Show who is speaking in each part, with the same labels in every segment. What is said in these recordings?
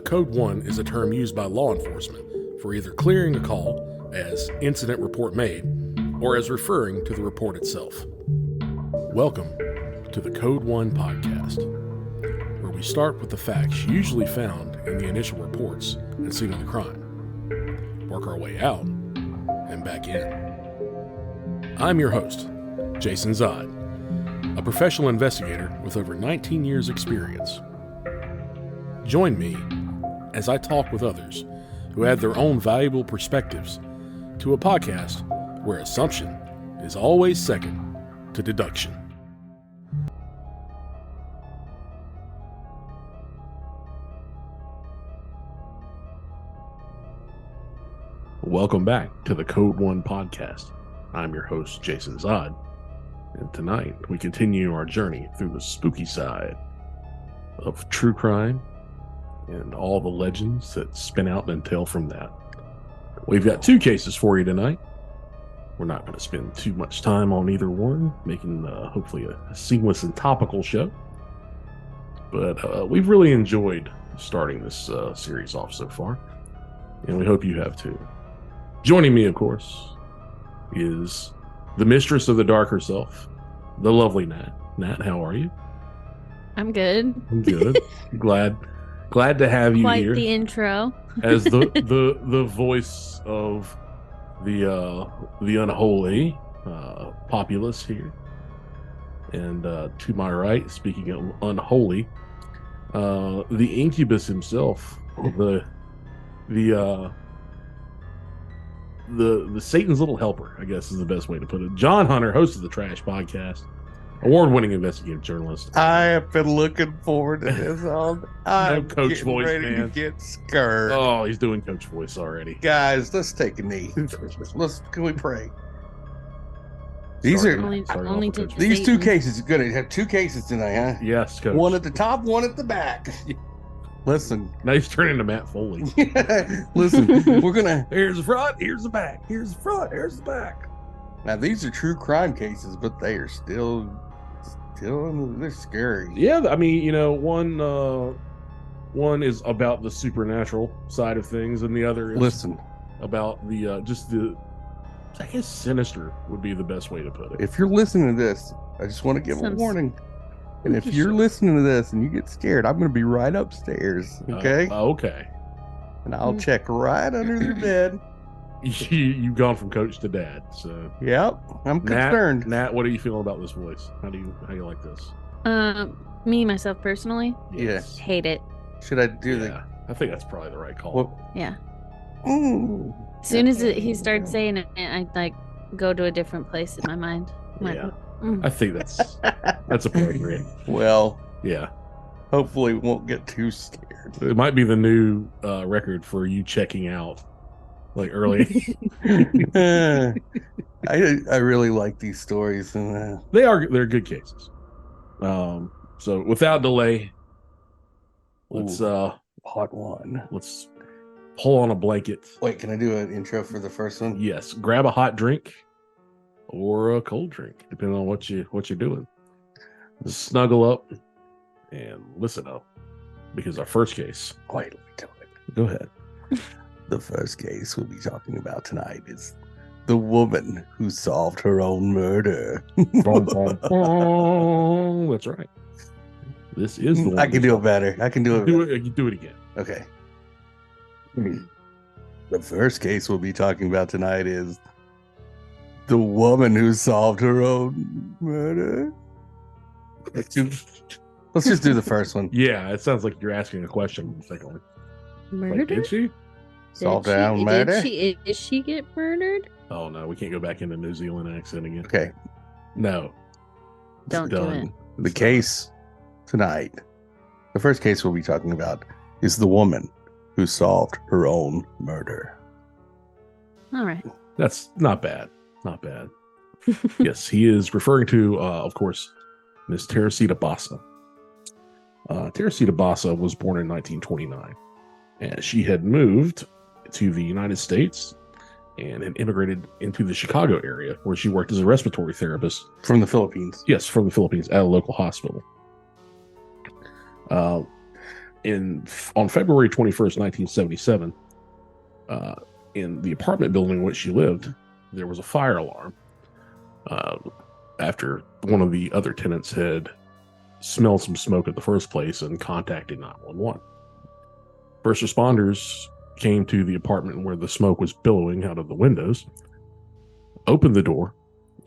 Speaker 1: Code 1 is a term used by law enforcement for either clearing a call as incident report made or as referring to the report itself. Welcome to the Code 1 podcast, where we start with the facts usually found in the initial reports and scene of the crime, work our way out, and back in. I'm your host, Jason Zod, a professional investigator with over 19 years' experience. Join me as I talk with others who add their own valuable perspectives to a podcast where assumption is always second to deduction. Welcome back to the Code 1 podcast. I'm your host, Jason Zod, and tonight we continue our journey through the spooky side of true crime and all the legends that spin out and tell from that. We've got two cases for you tonight. We're not going to spend too much time on either one, making hopefully a seamless and topical show. But we've really enjoyed starting this series off so far, and we hope you have too. Joining me, of course, is the mistress of the dark herself, the lovely Nat. Nat, how are you?
Speaker 2: I'm good.
Speaker 1: I'm good. Glad to have you
Speaker 2: Quite
Speaker 1: here.
Speaker 2: The intro.
Speaker 1: As the voice of the unholy populace here. And to my right, speaking of unholy, the incubus himself, the Satan's little helper, I guess is the best way to put it. John Hunter, host of the Trash Podcast, award-winning investigative journalist.
Speaker 3: I have been looking forward to this all. I'm
Speaker 1: Coach voice,
Speaker 3: ready
Speaker 1: man.
Speaker 3: to get scared.
Speaker 1: Oh, he's doing Coach voice already.
Speaker 3: Guys, let's take a knee. Can we pray? These
Speaker 1: Sorry,
Speaker 3: are
Speaker 2: only to
Speaker 3: these
Speaker 2: Satan.
Speaker 3: two cases. Good. I have two cases tonight, huh?
Speaker 1: Yes, Coach.
Speaker 3: One at the top, one at the back. Listen,
Speaker 1: Now he's turning to Matt Foley.
Speaker 3: listen. We're gonna.
Speaker 1: Here's the front, here's the back. Here's the front, here's the back.
Speaker 3: Now these are true crime cases, but they are still they're scary.
Speaker 1: Yeah, I mean, you know, one is about the supernatural side of things, and the other is
Speaker 3: Listen,
Speaker 1: about the just the, I guess, sinister would be the best way to put it.
Speaker 3: if you're listening to this, I just want to give a
Speaker 2: Sounds-
Speaker 3: warning. And if you're listening to this and you get scared, I'm going to be right upstairs, okay?
Speaker 1: Okay.
Speaker 3: And I'll check right under the bed.
Speaker 1: You've gone from coach to dad, so.
Speaker 3: Yep, I'm concerned.
Speaker 1: Nat, what are you feeling about this voice? How do you like this?
Speaker 2: Me myself personally,
Speaker 3: Yes.
Speaker 2: hate it.
Speaker 3: Should I do
Speaker 1: Yeah, I think that's probably the right call.
Speaker 3: Well,
Speaker 2: Yeah.
Speaker 3: the?
Speaker 2: As soon as he starts saying it, I like go to a different place in my mind. I'm like,
Speaker 1: Yeah.
Speaker 2: mm.
Speaker 1: I think that's appropriate.
Speaker 3: Well,
Speaker 1: Yeah.
Speaker 3: hopefully we won't get too scared.
Speaker 1: It might be the new record for you checking out like early.
Speaker 3: I really like these stories, and
Speaker 1: They're good cases. So without delay, let's
Speaker 3: hot one.
Speaker 1: let's pull on a blanket.
Speaker 3: Wait, can I do an intro for the first one?
Speaker 1: Yes, grab a hot drink or a cold drink, depending on what you're doing. Snuggle up and listen up, because our first case.
Speaker 3: Wait, let me tell it.
Speaker 1: Go ahead.
Speaker 3: The first case we'll be talking about tonight is the woman who solved her own murder.
Speaker 1: That's right. This is the one.
Speaker 3: I can do it better. I can do it better.
Speaker 1: Do it again.
Speaker 3: Okay. The first case we'll be talking about tonight is the woman who solved her own murder. Let's just do the first one.
Speaker 1: Yeah, it sounds like you're asking a question. The second one.
Speaker 2: Murder?
Speaker 1: Like, did she?
Speaker 3: Solved her own murder.
Speaker 2: Did she get murdered?
Speaker 1: Oh no, we can't go back into New Zealand accent again.
Speaker 3: Okay.
Speaker 1: No. It's
Speaker 2: Don't do
Speaker 1: done.
Speaker 2: it.
Speaker 3: The case tonight, the first case we'll be talking about is the woman who solved her own murder.
Speaker 2: All right.
Speaker 1: That's not bad. Not bad. Yes, he is referring to, of course, Miss Teresita Bassa. Teresita Bassa was born in 1929, and she had moved to the United States and had immigrated into the Chicago area, where she worked as a respiratory therapist.
Speaker 3: From the Philippines.
Speaker 1: Yes, from the Philippines at a local hospital. On February 21st, 1977, in the apartment building in which she lived, there was a fire alarm after one of the other tenants had smelled some smoke at the first place and contacted 911. First responders came to the apartment where the smoke was billowing out of the windows, opened the door,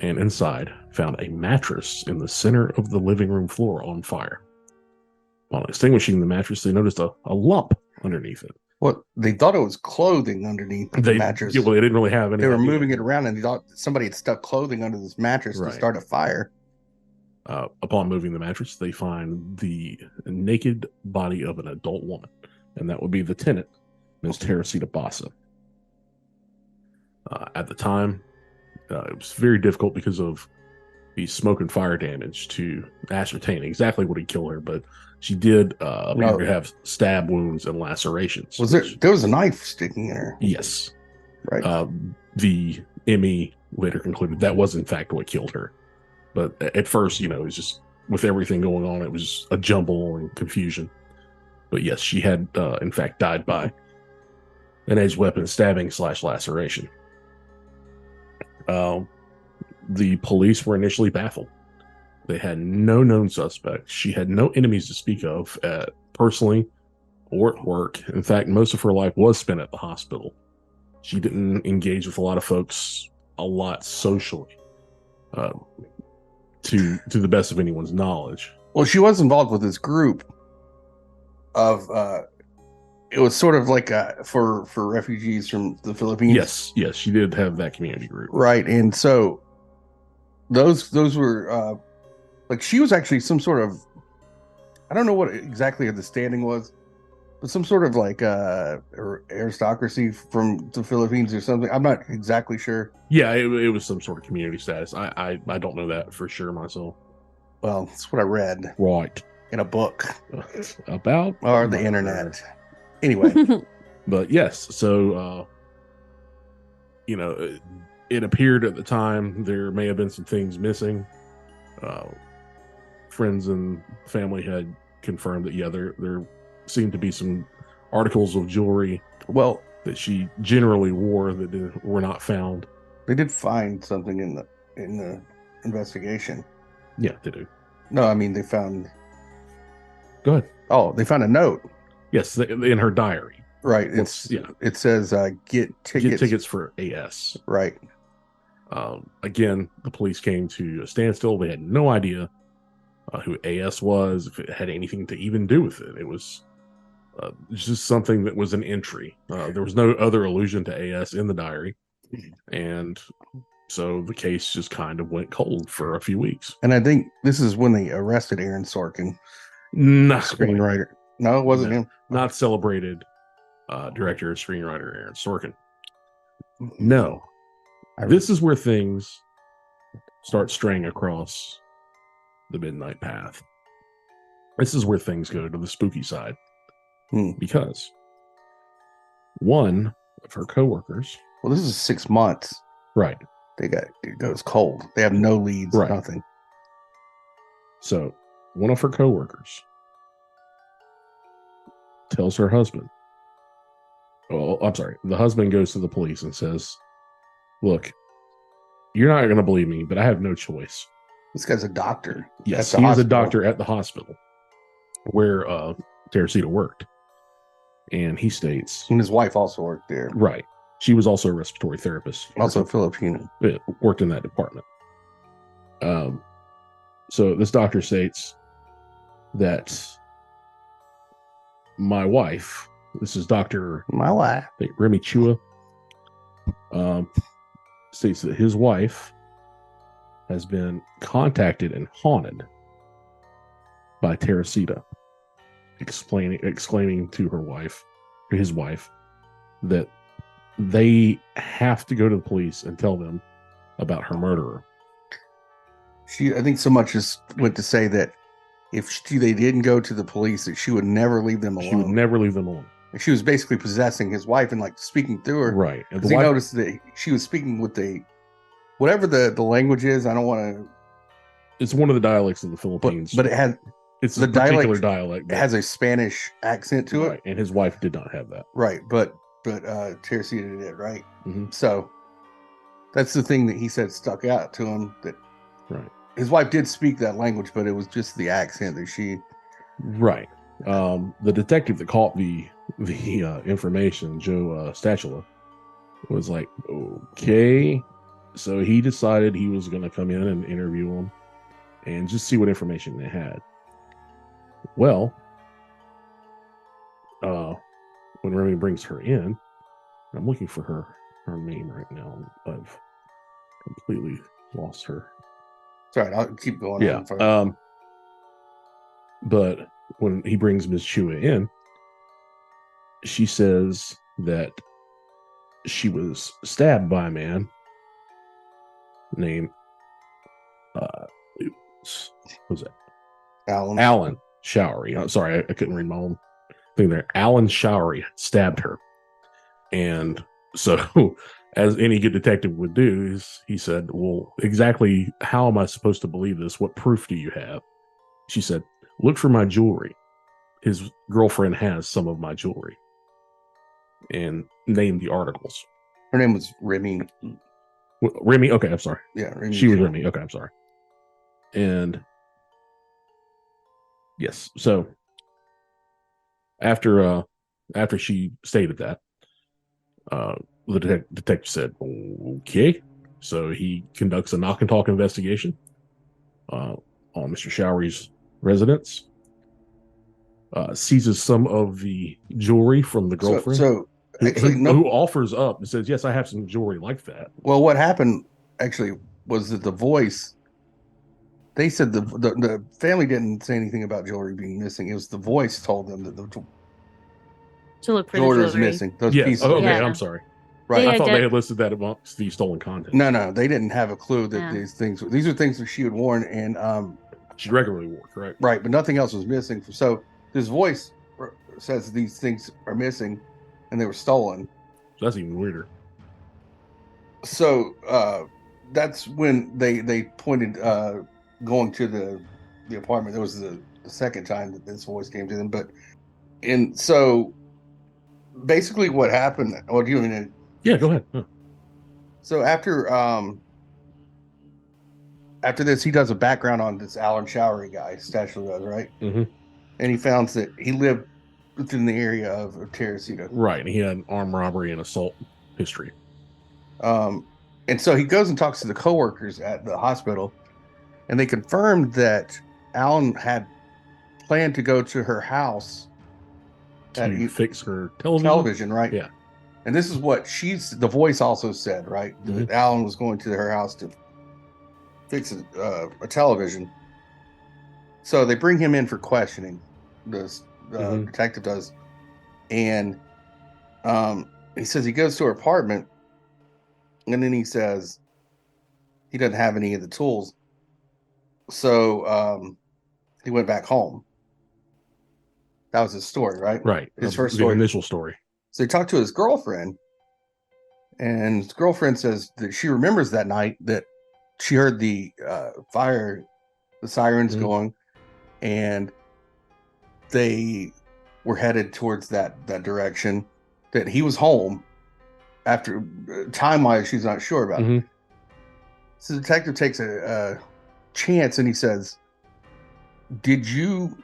Speaker 1: and inside found a mattress in the center of the living room floor on fire. While extinguishing the mattress, they noticed a lump underneath it.
Speaker 3: What, they thought it was clothing underneath the mattress.
Speaker 1: Yeah, well, they didn't really have any.
Speaker 3: They were moving it around, and they thought somebody had stuck clothing under this mattress to start a fire.
Speaker 1: Upon moving the mattress, they find the naked body of an adult woman, and that would be the tenant, Ms. Teresita Bassa. At the time, it was very difficult because of the smoke and fire damage to ascertain exactly what had killed her, but she did appear to have stab wounds and lacerations.
Speaker 3: There was a knife sticking in her?
Speaker 1: Yes.
Speaker 3: Right.
Speaker 1: The ME later concluded that was in fact what killed her. But at first, it was just with everything going on, it was a jumble and confusion. But yes, she had in fact died by an edged weapon stabbing / laceration. The police were initially baffled. They had no known suspects. She had no enemies to speak of personally or at work. In fact, most of her life was spent at the hospital. She didn't engage with a lot of folks a lot socially, to the best of anyone's knowledge.
Speaker 3: Well, she was involved with this group of it was sort of like for refugees from the Philippines.
Speaker 1: Yes, she did have that community group.
Speaker 3: Right, and so those were like, she was actually some sort of, I don't know what exactly the standing was, but some sort of like aristocracy from the Philippines or something. I'm not exactly sure.
Speaker 1: Yeah, it was some sort of community status. I don't know that for sure myself.
Speaker 3: Well, that's what I read.
Speaker 1: Right.
Speaker 3: In a book.
Speaker 1: About?
Speaker 3: Or the internet. Anyway.
Speaker 1: But yes, so, it appeared at the time there may have been some things missing. Friends and family had confirmed that, there seemed to be some articles of jewelry that she generally wore that were not found.
Speaker 3: They did find something in the investigation.
Speaker 1: Yeah, they do.
Speaker 3: No, I mean, they found...
Speaker 1: Go ahead.
Speaker 3: Oh, they found a note.
Speaker 1: Yes, in her diary.
Speaker 3: Right. It says, get tickets
Speaker 1: for AS.
Speaker 3: Right.
Speaker 1: Again, the police came to a standstill. They had no idea who AS was, if it had anything to even do with it. It was just something that was an entry. There was no other allusion to AS in the diary. And so the case just kind of went cold for a few weeks.
Speaker 3: And I think this is when they arrested Aaron Sorkin.
Speaker 1: No.
Speaker 3: Screenwriter. No, it wasn't him.
Speaker 1: Not celebrated director and screenwriter Aaron Sorkin. No. This is where things start straying across the midnight path. This is where things go to the spooky side. Because one of her coworkers...
Speaker 3: Well, this is 6 months.
Speaker 1: Right.
Speaker 3: It goes cold. They have no leads, nothing.
Speaker 1: So, one of her coworkers tells her husband... Well, I'm sorry. The husband goes to the police and says, look, you're not going to believe me, but I have no choice.
Speaker 3: This guy's a doctor.
Speaker 1: Yes, he is a doctor at the hospital where Teresita worked. And he states...
Speaker 3: And his wife also worked there.
Speaker 1: Right. She was also a respiratory therapist.
Speaker 3: Also Filipino.
Speaker 1: Worked in that department. So this doctor states that my wife, this is Dr. Remy Chua, states that his wife has been contacted and haunted by Teresita, exclaiming to his wife, that they have to go to the police and tell them about her murderer.
Speaker 3: I think so much as went to say that if they didn't go to the police, that she would never leave them alone.
Speaker 1: She would never leave them alone.
Speaker 3: And she was basically possessing his wife and like speaking through her.
Speaker 1: Right. And
Speaker 3: he noticed that she was speaking with whatever the language is. I don't want to.
Speaker 1: It's one of the dialects of the Philippines.
Speaker 3: But it had
Speaker 1: It's
Speaker 3: the
Speaker 1: a particular
Speaker 3: dialect
Speaker 1: dialect.
Speaker 3: It has a Spanish accent to
Speaker 1: right,
Speaker 3: it,
Speaker 1: and his wife did not have that.
Speaker 3: right? But Teresita did, right?
Speaker 1: Mm-hmm.
Speaker 3: So that's the thing that he said stuck out to him. That
Speaker 1: Right.
Speaker 3: his wife did speak that language, but it was just the accent that she.
Speaker 1: Right. The detective that caught the information, Joe Statula, was like, okay. So he decided he was going to come in and interview him and just see what information they had. Well, when Remy brings her in, I'm looking for her name right now. I've completely lost her.
Speaker 3: Sorry, I'll keep going.
Speaker 1: Yeah. But when he brings Ms. Chua in, she says that she was stabbed by a man named what was it? Alan Showery. Sorry, I couldn't read my own thing there. Alan Showery stabbed her. And so, as any good detective would do, is he said, well, exactly how am I supposed to believe this? What proof do you have? She said, look for my jewelry. His girlfriend has some of my jewelry. And named the articles.
Speaker 3: Her name was Remy.
Speaker 1: Remy? Okay, I'm sorry.
Speaker 3: Yeah, Remy.
Speaker 1: She was Remy. Okay, I'm sorry. And yes, so after she stated that, the detective said, okay. So he conducts a knock and talk investigation on Mr. Showery's residence, seizes some of the jewelry from the girlfriend.
Speaker 3: So actually,
Speaker 1: who offers up and says, yes, I have some jewelry like that.
Speaker 3: Well, what happened actually was that the voice, they said the family didn't say anything about jewelry being missing. It was the voice told them that the
Speaker 2: to look for
Speaker 3: jewelry
Speaker 2: the
Speaker 3: was
Speaker 2: jewelry.
Speaker 3: missing. Those
Speaker 1: Yes.
Speaker 3: pieces.
Speaker 1: Oh, okay,
Speaker 2: Yeah.
Speaker 1: I'm sorry.
Speaker 3: Right.
Speaker 1: I thought they had listed that amongst the stolen contents.
Speaker 3: No, they didn't have a clue that
Speaker 2: Yeah.
Speaker 3: these are things that she had worn, and
Speaker 1: she regularly wore, correct?
Speaker 3: Right, but nothing else was missing. So this voice says these things are missing, and they were stolen.
Speaker 1: So that's even weirder.
Speaker 3: So that's when they pointed going to the apartment. That was the second time that this voice came to them. And so basically what happened, what do you mean?
Speaker 1: Yeah, go ahead. Huh.
Speaker 3: So after this, he does a background on this Alan Showery guy, Statula does, right?
Speaker 1: Mm-hmm.
Speaker 3: And he found that he lived within the area of Teresita.
Speaker 1: Right, and he had armed robbery and assault history.
Speaker 3: And so he goes and talks to the coworkers at the hospital, and they confirmed that Alan had planned to go to her house
Speaker 1: to fix her television.
Speaker 3: Right?
Speaker 1: Yeah.
Speaker 3: And this is what the voice also said, right? Mm-hmm. That Alan was going to her house to fix a television. So they bring him in for questioning. The detective does, and he says he goes to her apartment, and then he says he doesn't have any of the tools, so he went back home. That was his story, right?
Speaker 1: Right.
Speaker 3: His first story,
Speaker 1: initial story.
Speaker 3: So he talked to his girlfriend, and his girlfriend says that she remembers that night that she heard the sirens going, and they were headed towards that direction. That he was home. After time-wise, she's not sure about it. So the detective takes a chance, and he says, "Did you,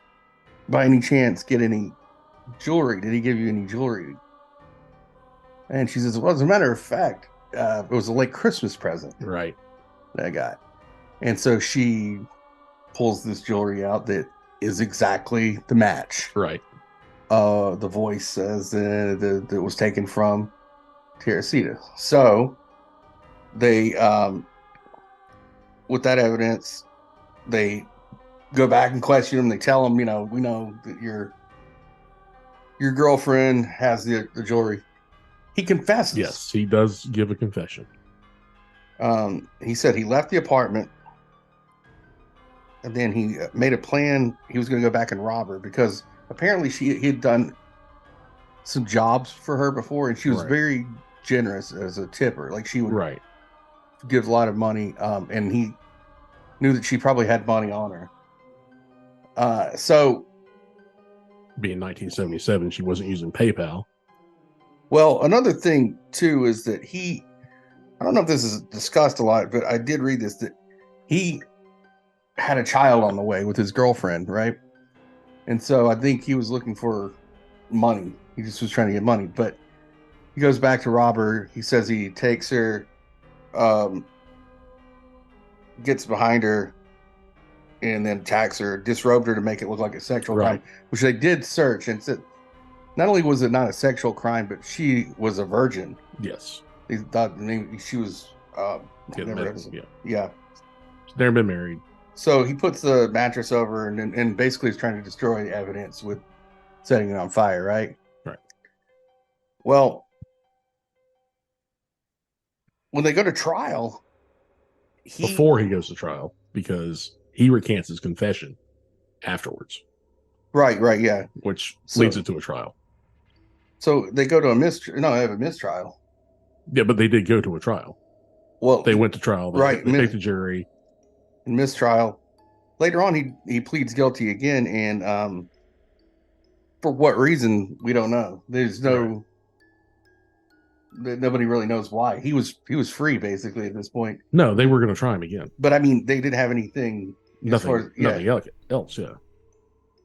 Speaker 3: by any chance, get any jewelry? Did he give you any jewelry?" And she says, "Well, as a matter of fact, it was a late Christmas present,
Speaker 1: right,
Speaker 3: that I got." And so she pulls this jewelry out that is exactly the match.
Speaker 1: Right.
Speaker 3: The voice says that it was taken from Teresita. So they, with that evidence, they go back and question him. They tell him, we know that your girlfriend has the jewelry. He confesses.
Speaker 1: Yes, he does give a confession.
Speaker 3: He said he left the apartment, and then he made a plan. He was going to go back and rob her because apparently he had done some jobs for her before, and she was very generous as a tipper. Like she would give a lot of money, and he knew that she probably had money on her. So,
Speaker 1: Being 1977, she wasn't using PayPal.
Speaker 3: well, another thing too is that I don't know if this is discussed a lot, but I did read this, that he had a child on the way with his girlfriend, right? And so I think he was looking for money. He just was trying to get money, but he goes back to rob her. He says he takes her, gets behind her, and then attacks her, disrobed her to make it look like a sexual crime, which they did search and said not only was it not a sexual crime, but she was a virgin.
Speaker 1: Yes.
Speaker 3: They thought maybe she was
Speaker 1: Yeah.
Speaker 3: She's
Speaker 1: never been married.
Speaker 3: So he puts the mattress over and basically is trying to destroy the evidence with setting it on fire, right?
Speaker 1: Right.
Speaker 3: Well, when they go to trial,
Speaker 1: before he goes to trial, because he recants his confession afterwards.
Speaker 3: Right, yeah.
Speaker 1: Which leads it to a trial.
Speaker 3: So they go to they have a mistrial.
Speaker 1: Yeah, but they did go to a trial.
Speaker 3: Well,
Speaker 1: they went to trial. They picked a jury.
Speaker 3: Mistrial. Later on, he pleads guilty again, and for what reason we don't know. There's nobody really knows why. He was free basically at this point.
Speaker 1: No, they were going to try him again.
Speaker 3: But I mean, they didn't have anything.
Speaker 1: Nothing else. Yeah.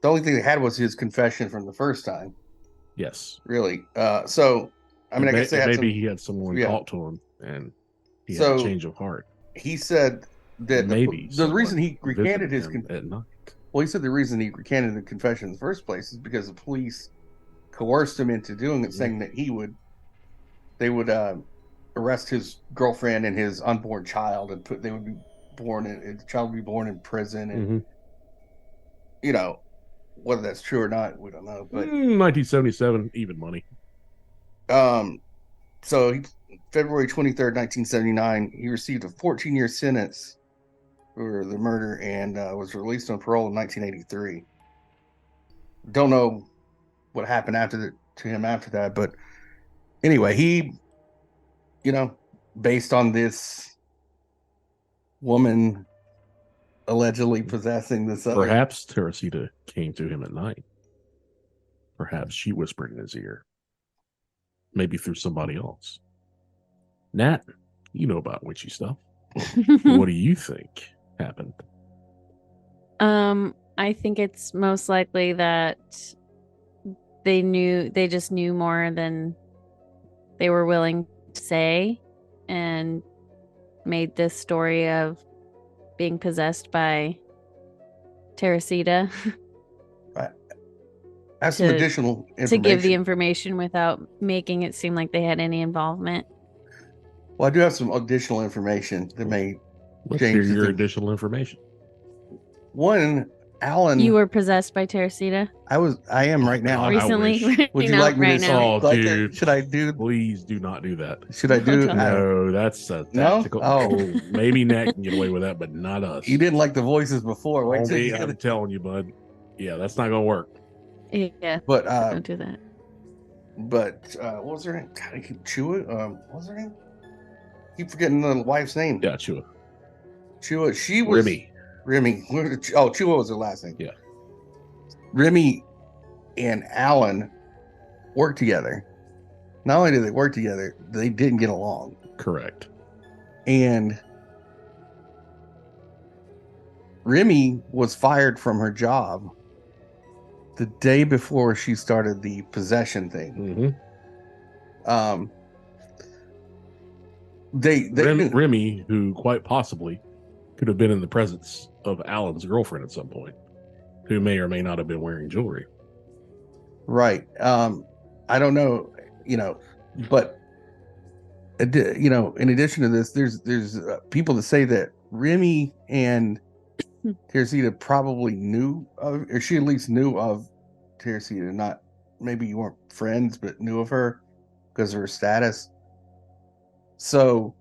Speaker 3: The only thing they had was his confession from the first time.
Speaker 1: Yes.
Speaker 3: Really. So, I mean, I guess
Speaker 1: he had someone talk to him, and he had a change of heart.
Speaker 3: He said that the reason he recanted his
Speaker 1: at night.
Speaker 3: Well, he said the reason he recanted the confession in the first place is because the police coerced him into doing it, saying that they would arrest his girlfriend and his unborn child, and the child would be born in prison, and you know, whether that's true or not, we don't know. But
Speaker 1: 1977, even money.
Speaker 3: So February 23rd, 1979, he received a 14-year sentence for the murder and was released on parole in 1983. Don't know what happened to him after that, but anyway, he, based on this woman allegedly possessing this other...
Speaker 1: Perhaps Teresita came to him at night. Perhaps she whispered in his ear. Maybe through somebody else. Nat, you know about witchy stuff. What do you think happened?
Speaker 2: I think it's most likely that they just knew more than they were willing to say, and made this story of being possessed by Teresita.
Speaker 3: Have some additional information.
Speaker 2: To give the information without making it seem like they had any involvement.
Speaker 3: Well, I do have some additional information that may
Speaker 1: change your additional information.
Speaker 3: One, Alan.
Speaker 2: You were possessed by Teresita?
Speaker 3: I am right now.
Speaker 2: Recently?
Speaker 3: Would you like me to
Speaker 1: now? Oh, dude.
Speaker 3: Should I do?
Speaker 1: Please do not do that.
Speaker 3: Should I do?
Speaker 1: No, that's a tactical.
Speaker 3: No? Oh.
Speaker 1: Maybe Nat can get away with that, but not us.
Speaker 3: You didn't like the voices before.
Speaker 1: Wait till I'm telling you, bud. Yeah, that's not going to work.
Speaker 2: Yeah,
Speaker 3: but
Speaker 2: don't do that.
Speaker 3: But what was her name? God, I keep Chua. What was her name? Keep forgetting the wife's name.
Speaker 1: Yeah, Chua.
Speaker 3: Chua. She was Remy. Oh, Chua was her last name.
Speaker 1: Yeah.
Speaker 3: Remy and Alan worked together. Not only did they work together, they didn't get along.
Speaker 1: Correct.
Speaker 3: And Remy was fired from her job the day before she started the possession thing.
Speaker 1: Remy, who quite possibly could have been in the presence of Alan's girlfriend at some point, who may or may not have been wearing jewelry.
Speaker 3: Right. I don't know, but in addition to this, there's people that say that Remy and Teresita probably knew of, or she at least knew of Teresita. Not maybe you weren't friends, but knew of her because of her status. So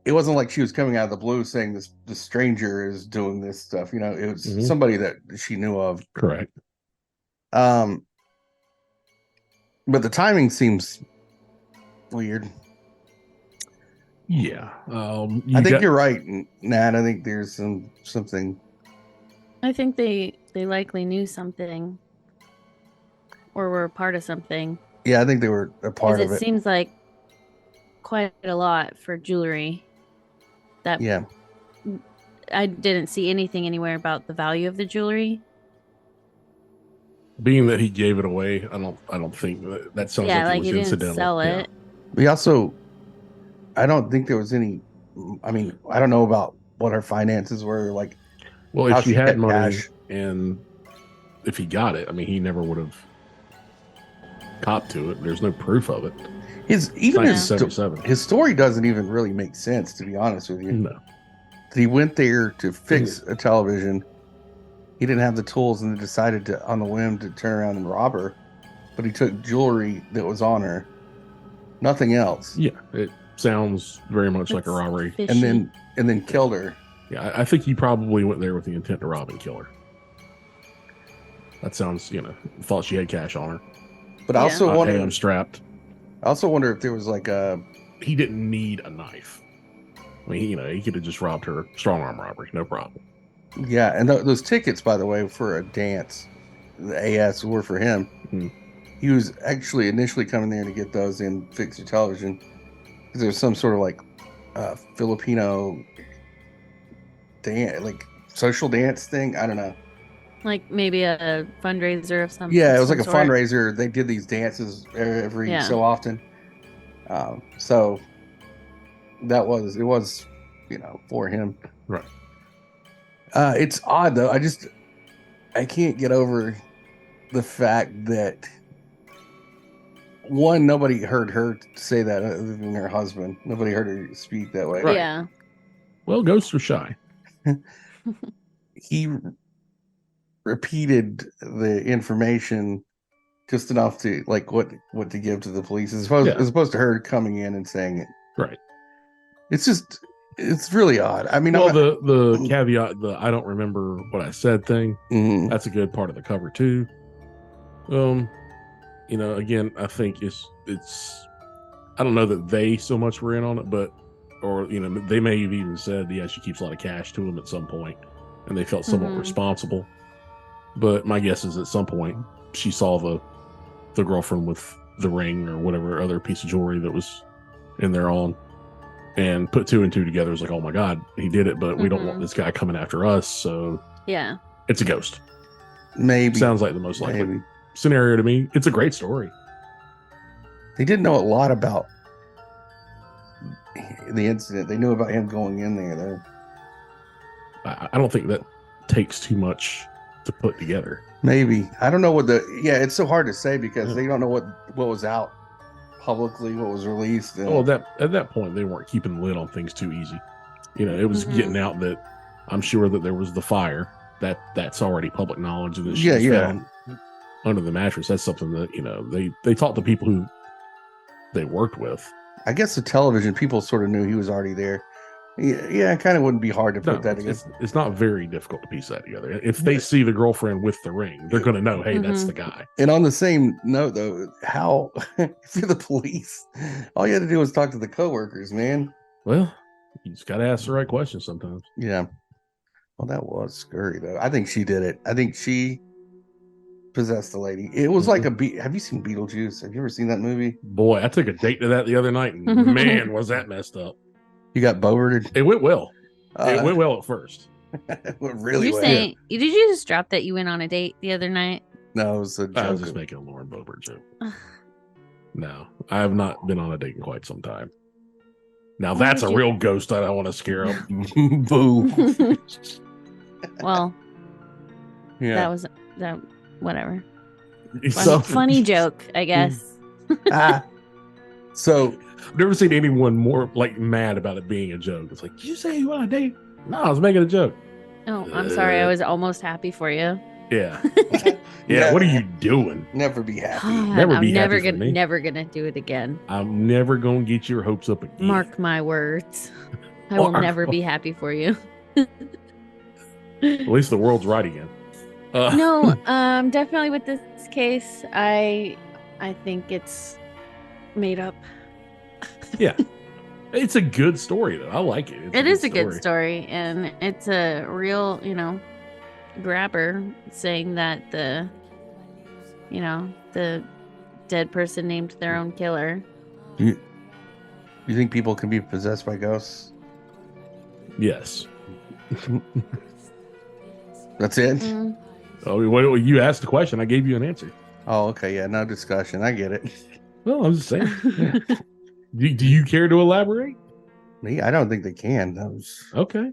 Speaker 3: it wasn't like she was coming out of the blue saying the stranger is doing this stuff. It was somebody that she knew of.
Speaker 1: Correct.
Speaker 3: But the timing seems weird.
Speaker 1: Yeah.
Speaker 3: I think you're right, Nat. I think there's something.
Speaker 2: I think they They likely knew something or were a part of something.
Speaker 3: Yeah, I think they were a part
Speaker 2: Because
Speaker 3: of
Speaker 2: it
Speaker 3: it.
Speaker 2: seems like quite a lot for jewelry. That
Speaker 3: Yeah.
Speaker 2: I didn't see anything anywhere about the value of the jewelry.
Speaker 1: Being that he gave it away, I don't think that sounds
Speaker 2: Yeah,
Speaker 1: like it
Speaker 2: like
Speaker 1: was
Speaker 2: he didn't
Speaker 1: incidental.
Speaker 2: sell
Speaker 1: Yeah.
Speaker 2: it.
Speaker 3: We also, I don't think there was any. I mean, I don't know about what her finances were like.
Speaker 1: Well,
Speaker 3: How
Speaker 1: if she
Speaker 3: she
Speaker 1: had
Speaker 3: kept
Speaker 1: money
Speaker 3: cash.
Speaker 1: and if he got it, I mean, he never would have copped to it. There's no proof of it.
Speaker 3: His
Speaker 1: It's
Speaker 3: even his
Speaker 1: 1977.
Speaker 3: his story doesn't even really make sense, to be honest with you.
Speaker 1: No.
Speaker 3: He went there to fix a television. He didn't have the tools, and they decided to, on the whim, to turn around and rob her. But he took jewelry that was on her, nothing else,
Speaker 1: Yeah, it sounds very much like a
Speaker 2: That's
Speaker 1: robbery.
Speaker 2: fishy.
Speaker 3: and then killed her.
Speaker 1: Yeah, I think he probably went there with the intent to rob and kill her. That sounds, thought she had cash on her.
Speaker 3: But I
Speaker 2: Yeah.
Speaker 3: also
Speaker 1: Hey,
Speaker 3: wonder.
Speaker 1: I'm strapped.
Speaker 3: I also wonder if there was like a.
Speaker 1: He didn't need a knife. I mean, he could have just robbed her, strong arm robbery, no problem.
Speaker 3: Yeah, and those tickets, by the way, for a dance, the AS were for him.
Speaker 1: Hmm.
Speaker 3: He was actually initially coming there to get those and fix your television because there was some sort of like Filipino dance, like social dance thing. I don't know.
Speaker 2: Like maybe a fundraiser of some.
Speaker 3: Yeah, it was
Speaker 2: some
Speaker 3: like a
Speaker 2: sort.
Speaker 3: fundraiser. They did these dances every
Speaker 2: Yeah.
Speaker 3: so often. So it was, for him.
Speaker 1: Right.
Speaker 3: It's odd though. I can't get over the fact that one, nobody heard her say that other than her husband. Nobody heard her speak that way.
Speaker 1: Right.
Speaker 2: Yeah.
Speaker 1: Well, ghosts are shy.
Speaker 3: He repeated the information just enough to like what to give to the police, as opposed to her coming in and saying it.
Speaker 1: Right.
Speaker 3: It's really odd. I mean,
Speaker 1: well, the caveat, the I don't remember what I said thing,
Speaker 3: Mhm.
Speaker 1: that's a good part of the cover too. Again, I think it's I don't know that they so much were in on it, but they may have even said, yeah, she keeps a lot of cash to him at some point, and they felt somewhat
Speaker 2: Mhm.
Speaker 1: responsible. But my guess is at some point she saw the girlfriend with the ring or whatever other piece of jewelry that was in there on, and put two and two together. It's like, oh my God, he did it, but we don't want
Speaker 2: Mhm.
Speaker 1: this guy coming after us. So
Speaker 2: Yeah.
Speaker 1: it's a ghost.
Speaker 3: Maybe
Speaker 1: Sounds like the most likely
Speaker 3: maybe.
Speaker 1: scenario to me. It's a great story.
Speaker 3: They didn't know a lot about the incident. They knew about him going in there, though.
Speaker 1: I don't think that takes too much to put together.
Speaker 3: Maybe. I don't know what it's so hard to say because they don't know what was out publicly, what was released.
Speaker 1: Well, at that point, they weren't keeping the lid on things too easy. It was
Speaker 2: Mhm.
Speaker 1: getting out that I'm sure that there was the fire. That's already public knowledge, and that she
Speaker 3: Yeah,
Speaker 1: was
Speaker 3: yeah.
Speaker 1: found under the mattress. That's something that they taught the people who they worked with.
Speaker 3: I guess the television people sort of knew he was already there. Yeah, it kind of wouldn't be hard to put that together.
Speaker 1: It's not very difficult to piece that together. If they see the girlfriend with the ring, they're going to know, hey, that's
Speaker 2: Mhm.
Speaker 1: the guy.
Speaker 3: And on the same note, though, how if you're the police, all you had to do was talk to the coworkers, man.
Speaker 1: Well, you just got to ask the right questions sometimes.
Speaker 3: Yeah. Well, that was scary, though. I think she did it. I think she possessed the lady. It was like have you seen Beetlejuice? Have you ever seen that movie?
Speaker 1: Boy, I took a date to that the other night, and man, was that messed up.
Speaker 3: You got bowered.
Speaker 1: It went well. It went well at first.
Speaker 3: It went really
Speaker 2: you
Speaker 3: well.
Speaker 2: saying? Did you just drop that you went on a date the other night?
Speaker 3: No, it was a joke.
Speaker 1: I was just making a Lauren Boebert joke. No, I have not been on a date in quite some time. Now
Speaker 2: Why
Speaker 1: that's a
Speaker 2: would you-
Speaker 1: real ghost I don't want to scare up.
Speaker 3: Boo.
Speaker 2: Well,
Speaker 3: Yeah.
Speaker 2: that whatever.
Speaker 1: So-
Speaker 2: Funny joke, I guess.
Speaker 3: Ah. So
Speaker 1: I've never seen anyone more mad about it being a joke. It's like, did you say you went on a date? No, I was making a joke.
Speaker 2: Oh, I'm sorry. I was almost happy for you.
Speaker 1: Yeah. Yeah. What are you doing?
Speaker 3: Never be happy.
Speaker 2: God,
Speaker 1: Never
Speaker 2: I'm
Speaker 1: be
Speaker 2: never
Speaker 1: happy for
Speaker 2: gonna
Speaker 1: me.
Speaker 2: never gonna do it again.
Speaker 1: I'm never going to get your hopes up again.
Speaker 2: Mark my words. I will
Speaker 1: Mark-
Speaker 2: never be happy for you.
Speaker 1: At least the world's right again.
Speaker 2: No, definitely with this case, I think it's made up.
Speaker 1: Yeah. It's a good story, though. I like it. It's
Speaker 2: It is a good story, and it's a real, grabber saying that the dead person named their own killer.
Speaker 3: You think people can be possessed by ghosts?
Speaker 1: Yes.
Speaker 3: That's it?
Speaker 1: Oh, well, you asked the question. I gave you an answer.
Speaker 3: Oh, okay. Yeah, no discussion. I get it.
Speaker 1: Well, I'm just saying. Yeah. Do you care to elaborate?
Speaker 3: Me, I don't think they can.
Speaker 1: Okay.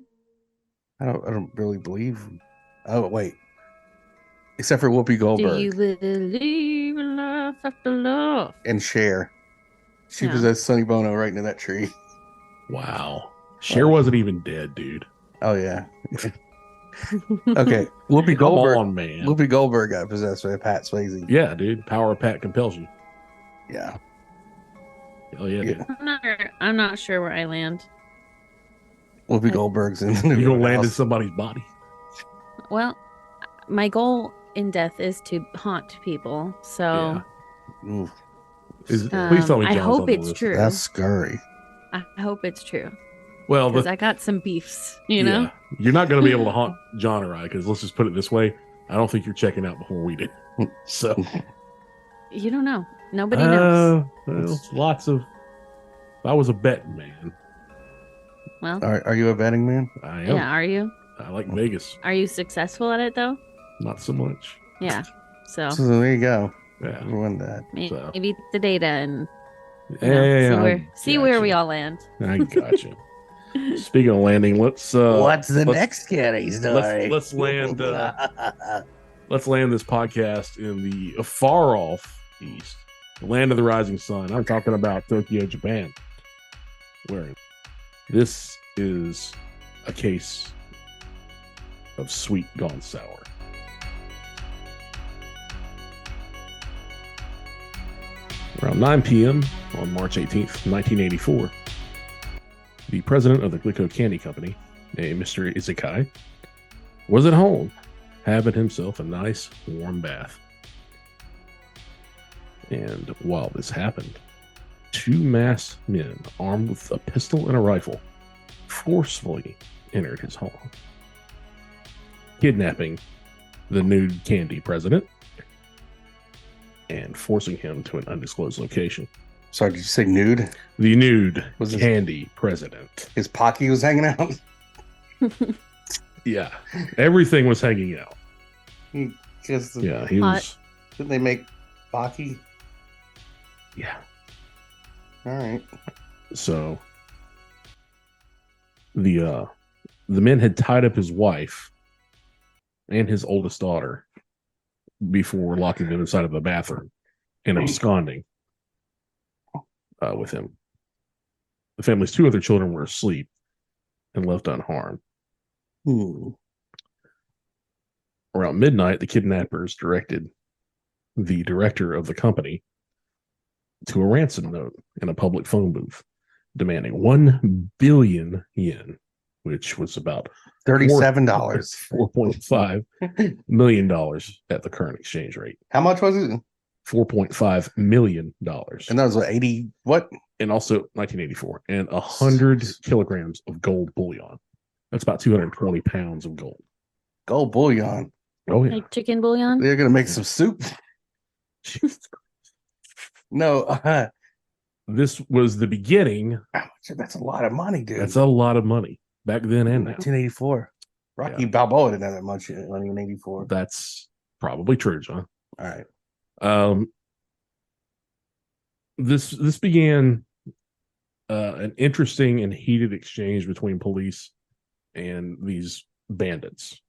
Speaker 3: I don't really believe. Oh, wait. Except for Whoopi Goldberg.
Speaker 2: Do you believe in love after love?
Speaker 3: And Cher. She
Speaker 2: Yeah.
Speaker 3: possessed Sonny Bono right into that tree.
Speaker 1: Wow. Cher wasn't even dead, dude.
Speaker 3: Oh, yeah. Okay. Whoopi Goldberg.
Speaker 1: Come on, man.
Speaker 3: Whoopi Goldberg got possessed by Pat Swayze.
Speaker 1: Yeah, dude. Power of Pat compels you.
Speaker 3: Yeah.
Speaker 1: Oh, yeah, dude.
Speaker 2: I'm not sure where I land.
Speaker 3: Whoopi Goldberg's in the
Speaker 1: You gonna land in
Speaker 3: house.
Speaker 1: somebody's body?
Speaker 2: Well, my goal in death is to haunt people. So
Speaker 3: Ooh,
Speaker 1: please tell me
Speaker 2: I
Speaker 1: John's
Speaker 2: hope
Speaker 1: on the
Speaker 2: it's
Speaker 1: list.
Speaker 2: true.
Speaker 3: that's scary.
Speaker 2: I hope it's true.
Speaker 1: Well,
Speaker 2: Because I got some beefs, you know?
Speaker 1: Yeah. You're not going to be able to haunt John or I, because let's just put it this way. I don't think you're checking out before we do. So
Speaker 2: You don't know. Nobody knows.
Speaker 1: Well, lots of. If I was a betting man,
Speaker 2: Well,
Speaker 3: Are you a betting man?
Speaker 1: I am.
Speaker 2: yeah, are you?
Speaker 1: I like Vegas.
Speaker 2: Are you successful at it, though?
Speaker 1: Not so much.
Speaker 2: Yeah. So
Speaker 3: So there you go.
Speaker 1: Yeah.
Speaker 3: Everyone that.
Speaker 2: maybe the data and
Speaker 1: Yeah,
Speaker 2: see where we all land.
Speaker 1: I got you. Speaking of landing, let's
Speaker 3: What's the next scary story?
Speaker 1: let's land let's land this podcast in the far off east, the land of the rising sun. I'm talking about Tokyo, Japan, where this is a case of sweet gone sour. Around 9 p.m. on March 18th, 1984, the president of the Glico Candy Company, named Mr. Izakai, was at home having himself a nice warm bath. And while this happened, two masked men armed with a pistol and a rifle forcefully entered his home, kidnapping the nude candy president and forcing him to an undisclosed location.
Speaker 3: Sorry, did you say nude?
Speaker 1: The nude
Speaker 3: Was his-
Speaker 1: candy president.
Speaker 3: His Pocky was hanging out?
Speaker 1: Yeah, everything was hanging out.
Speaker 3: Just,
Speaker 1: Yeah, he
Speaker 2: Hot.
Speaker 1: was.
Speaker 3: Didn't they make Pocky?
Speaker 1: Yeah.
Speaker 3: All right.
Speaker 1: So the men had tied up his wife and his oldest daughter before locking them inside of the bathroom and absconding with him. The family's two other children were asleep and left unharmed. Around midnight, the kidnappers directed the director of the company to a ransom note in a public phone booth, demanding 1 billion yen, which was about
Speaker 3: $37.
Speaker 1: $4.5 million at the current exchange rate.
Speaker 3: How much was it?
Speaker 1: $4.5 million.
Speaker 3: And that was what, 80 what?
Speaker 1: And also 1984. And 100 kilograms of gold bullion. That's about 220 pounds of gold.
Speaker 3: Gold bullion.
Speaker 1: Oh, yeah.
Speaker 2: Like chicken bouillon?
Speaker 3: They're going to make some soup. No.
Speaker 1: This was the beginning.
Speaker 3: That's a lot of money, dude.
Speaker 1: That's a lot of money back then and now.
Speaker 3: 1984. Rocky
Speaker 1: Yeah.
Speaker 3: Balboa didn't have that much money in 84.
Speaker 1: That's probably true, John.
Speaker 3: All right.
Speaker 1: This began an interesting and heated exchange between police and these bandits.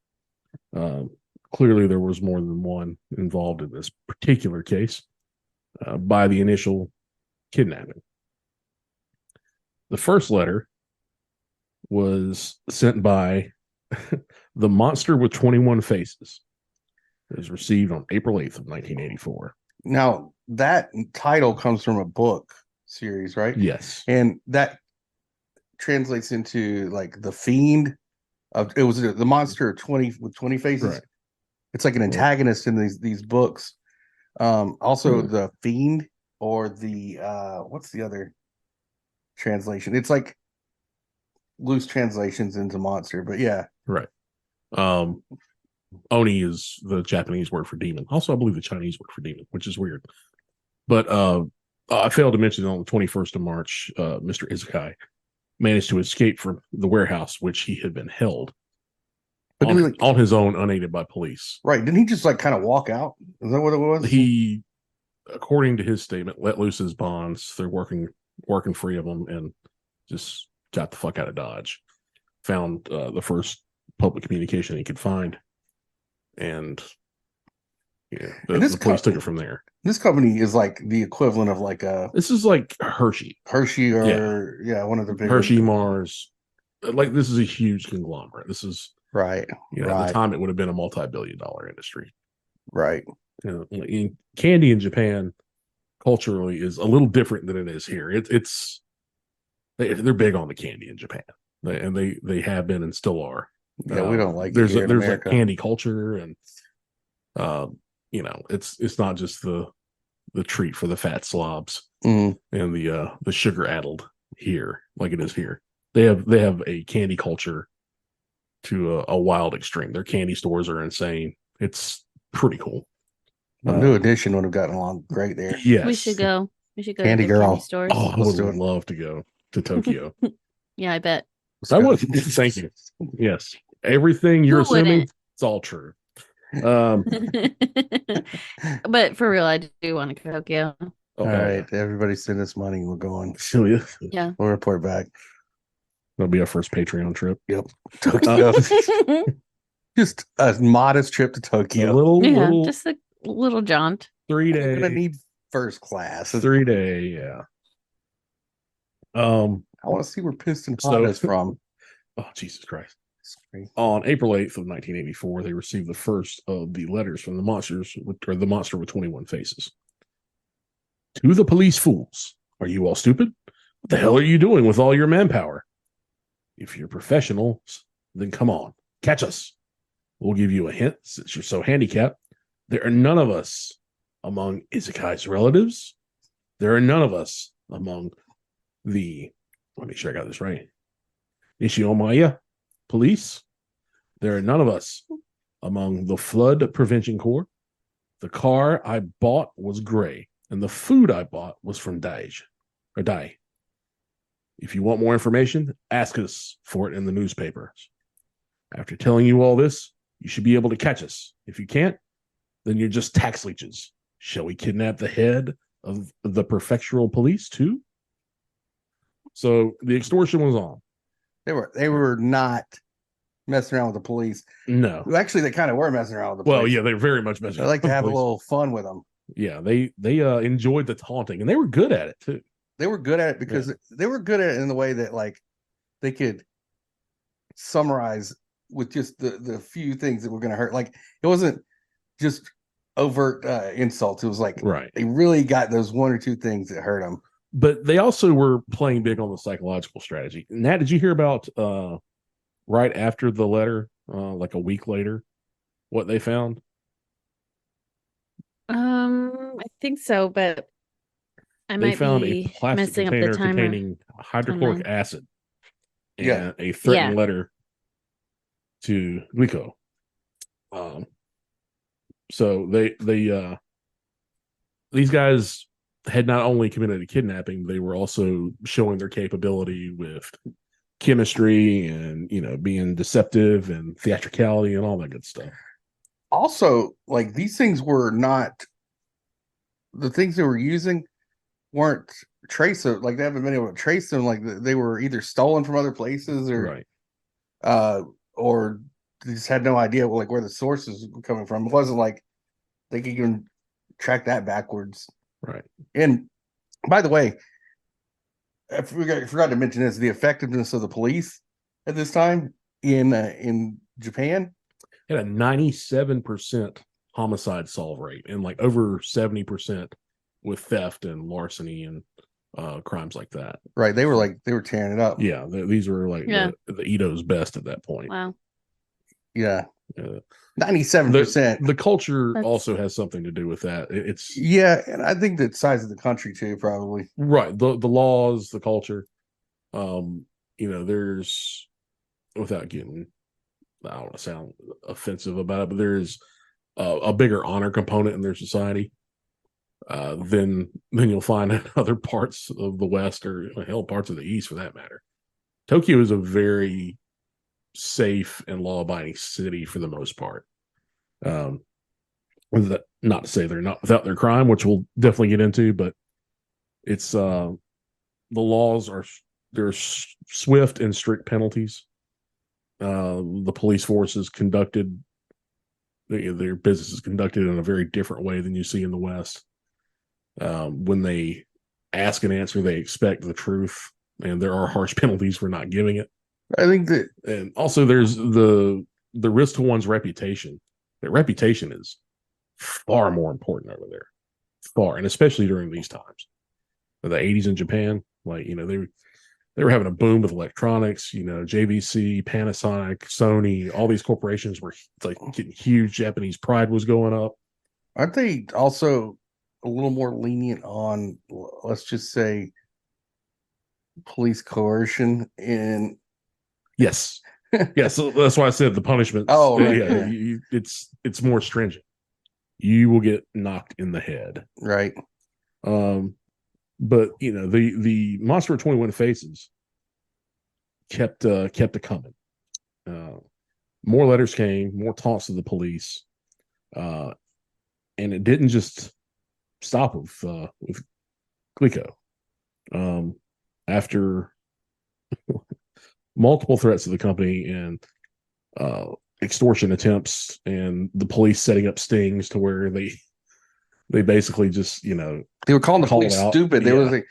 Speaker 1: Clearly, there was more than one involved in this particular case by the initial kidnapping. The first letter was sent by the Monster with 21 Faces. It was received on April 8th of 1984.
Speaker 3: Now, that title comes from a book series, right?
Speaker 1: Yes.
Speaker 3: And that translates into like the fiend of it was the monster of 20 with 20 faces.
Speaker 1: Right.
Speaker 3: It's like an antagonist in these books. Also the fiend or the what's the other translation? It's like loose translations into monster, but yeah.
Speaker 1: Right. Oni is the Japanese word for demon. Also, I believe the Chinese word for demon, which is weird. But I failed to mention on the 21st of March, Mr. Izakai managed to escape from the warehouse, which he had been held
Speaker 3: But
Speaker 1: on his own, unaided by police.
Speaker 3: Right. Didn't he just like kind of walk out? Is that what it was?
Speaker 1: He, according to his statement, let loose his bonds. They're working free of them and just got the fuck out of Dodge. Found the first public communication he could find. And yeah, the police took it from there.
Speaker 3: This company is like the equivalent of like
Speaker 1: this is like Hershey
Speaker 3: or one of the big
Speaker 1: Hershey, Mars. Like, this is a huge conglomerate. This is
Speaker 3: right.
Speaker 1: At the time it would have been a multi-billion-dollar industry.
Speaker 3: Right.
Speaker 1: In candy in Japan culturally is a little different than it is here. They're big on the candy in Japan, and they have been and still are.
Speaker 3: Yeah, we don't like
Speaker 1: there's
Speaker 3: it
Speaker 1: there's a candy culture, and it's not just the treat for the fat slobs and the sugar addled here like it is here. They have a candy culture to a wild extreme. Their candy stores are insane. It's pretty cool.
Speaker 3: New Edition would have gotten along great there.
Speaker 2: Yes, we should go.
Speaker 3: Candy
Speaker 2: to
Speaker 3: Girl.
Speaker 2: Candy stores.
Speaker 1: Oh, I would love to go to Tokyo.
Speaker 2: Yeah, I bet.
Speaker 1: I would. Thank you. Yes, everything you're assuming, it's all true.
Speaker 2: But for real, I do want to go to Tokyo.
Speaker 3: All right, everybody send us money. We're going.
Speaker 2: Yeah,
Speaker 3: we'll report back.
Speaker 1: That'll be our first Patreon trip.
Speaker 3: Yep, Tokyo. Just a modest trip to Tokyo.
Speaker 2: Just a little jaunt.
Speaker 1: 3 day.
Speaker 3: We're gonna need first class.
Speaker 1: 3 day, yeah.
Speaker 3: I want to see where Piston Hot is from.
Speaker 1: Oh, Jesus Christ. On April 8th of 1984, they received the first of the letters from the monster with 21 faces. To the police fools, are you all stupid? What the hell are you doing with all your manpower? If you're professionals, then come on, catch us. We'll give you a hint since you're so handicapped. There are none of us among Izakai's relatives. There are none of us among the, let me make sure I got this right, Nishiomaya police. There are none of us among the Flood Prevention Corps. The car I bought was gray, and the food I bought was from Dai. If you want more information, ask us for it in the newspapers. After telling you all this, you should be able to catch us. If you can't, then you're just tax leeches. Shall we kidnap the head of the prefectural police too? So the extortion was on.
Speaker 3: They were not messing around with the police.
Speaker 1: No.
Speaker 3: Actually, they kind of were messing around with the police.
Speaker 1: Well, yeah, they were very much messing around.
Speaker 3: They like to have a little fun with them.
Speaker 1: Yeah, they enjoyed the taunting, and they were good at it too.
Speaker 3: They were good at it because they were good at it in the way that like they could summarize with just the few things that were going to hurt. Like it wasn't just overt insults. It was like they really got those one or two things that hurt them.
Speaker 1: But they also were playing big on the psychological strategy. Nat, did you hear about right after the letter, like a week later, what they found?
Speaker 2: I think so, but
Speaker 1: they found a plastic container containing hydrochloric acid and a threatening letter to Glico. So these guys had not only committed a kidnapping, they were also showing their capability with chemistry and being deceptive and theatricality and all that good stuff.
Speaker 3: Also, like these things were not the things they were using weren't traceable. Like they haven't been able to trace them. Like they were either stolen from other places or they just had no idea like where the sources were coming from. It wasn't like they could even track that backwards.
Speaker 1: Right.
Speaker 3: And by the way, I forgot to mention this: the effectiveness of the police at this time in Japan
Speaker 1: had a 97% homicide solve rate and like over 70% with theft and larceny and crimes like that.
Speaker 3: Right. They were tearing it up.
Speaker 1: Yeah. These were like the Ito's best at that point.
Speaker 2: Wow.
Speaker 3: Yeah. 97%.
Speaker 1: The culture also has something to do with that. It's
Speaker 3: and I think the size of the country too, probably.
Speaker 1: Right. The laws, the culture. There's, without getting I don't want to sound offensive about it, but there is a bigger honor component in their society than you'll find in other parts of the West, or hell, parts of the East for that matter. Tokyo is a very safe and law-abiding city for the most part. Not to say they're not without their crime, which we'll definitely get into, but it's the laws are there's swift and strict penalties. The police force is conducted, their business is conducted in a very different way than you see in the West. When they ask an answer, they expect the truth, and there are harsh penalties for not giving it.
Speaker 3: I think that,
Speaker 1: and also there's the risk to one's reputation. That reputation is far more important over there, and especially during these times. The 80s in Japan, like they were having a boom with electronics. JVC, Panasonic, Sony, all these corporations were like getting huge. Japanese pride was going up.
Speaker 3: aren't they also a little more lenient on, let's just say, police coercion in?
Speaker 1: Yes. Yeah, so that's why I said the punishment.
Speaker 3: Oh, right.
Speaker 1: Yeah, it's more stringent. You will get knocked in the head.
Speaker 3: Right.
Speaker 1: But the Monster of 21 Faces kept it coming. More letters came, more taunts to the police, and it didn't just stop with Glico. After multiple threats to the company and extortion attempts, and the police setting up stings to where they basically just
Speaker 3: they were calling the police stupid. They were like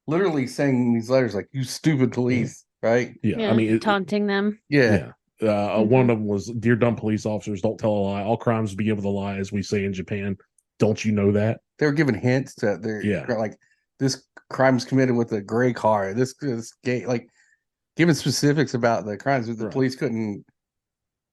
Speaker 3: literally saying these letters like, "You stupid police," right?
Speaker 1: Yeah, I mean,
Speaker 2: taunting them.
Speaker 3: Yeah.
Speaker 1: One of them was, "Dear dumb police officers, don't tell a lie. All crimes begin with a lie, as we say in Japan. Don't you know that?"
Speaker 3: They were giving hints that they're like, this crime's committed with a gray car. This gay, like giving specifics about the crimes that the police couldn't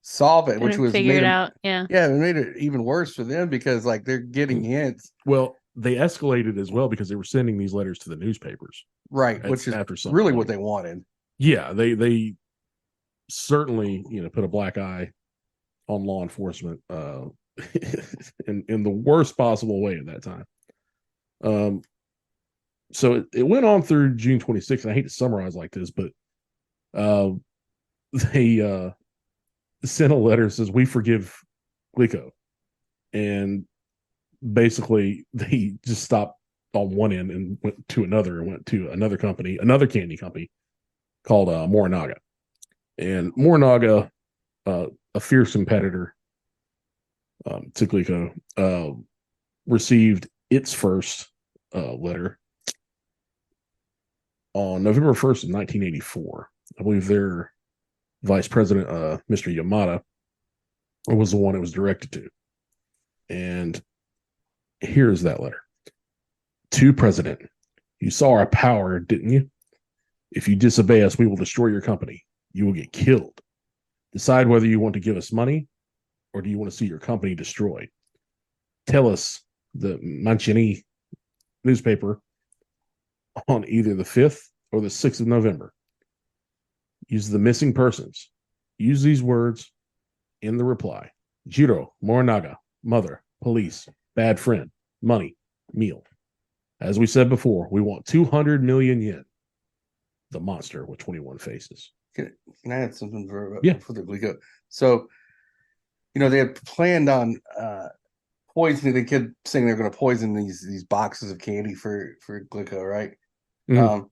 Speaker 3: solve it, which was
Speaker 2: figure it out. Yeah,
Speaker 3: it made it even worse for them because like they're getting hints.
Speaker 1: Well, they escalated as well because they were sending these letters to the newspapers,
Speaker 3: right? Which is after really point. What they wanted.
Speaker 1: Yeah, they certainly put a black eye on law enforcement in the worst possible way at that time. So it went on through June 26th, and I hate to summarize like this, but they sent a letter that says, "We forgive Glico," and basically they just stopped on one end and went to another company, another candy company called Morinaga. And Morinaga, a fierce competitor to Glico, received its first letter on November 1st of 1984. I believe their vice president, Mr. Yamada, was the one it was directed to. And here's that letter. "To President, you saw our power, didn't you? If you disobey us, we will destroy your company. You will get killed. Decide whether you want to give us money or do you want to see your company destroyed. Tell us, the Mancini newspaper, on either the 5th or the 6th of November. Use the missing persons. Use these words in the reply. Jiro, Morinaga, mother, police, bad friend, money, meal. As we said before, we want 200 million yen. The monster with 21 faces."
Speaker 3: Can I add something for the Glico? So, they had planned on poisoning. They kept saying they're going to poison these boxes of candy for Glico, right? Mm-hmm.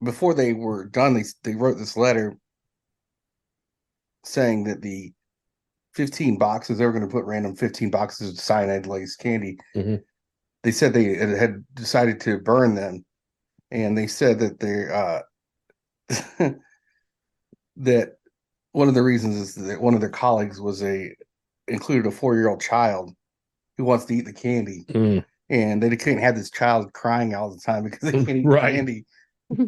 Speaker 3: Before they were done, they wrote this letter saying that the 15 boxes, they were going to put random 15 boxes of cyanide laced candy. Mm-hmm. They said they had decided to burn them, and they said that they that one of the reasons is that one of their colleagues included a 4-year-old child who wants to eat the candy, and they couldn't have this child crying all the time because they can't eat candy.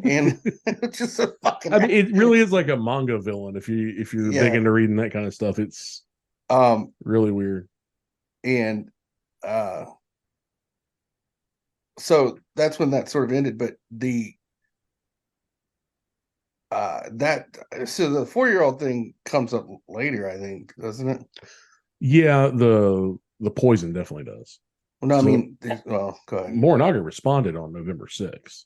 Speaker 3: And it's just a fucking.
Speaker 1: I mean, it really is like a manga villain. If you're big into reading that kind of stuff, it's really weird.
Speaker 3: And so that's when that sort of ended. But That so the 4-year-old thing comes up later, I think, doesn't it?
Speaker 1: Yeah, the poison definitely does.
Speaker 3: Well, no, I
Speaker 1: So
Speaker 3: mean, well, go ahead.
Speaker 1: Morinaga responded on November 6th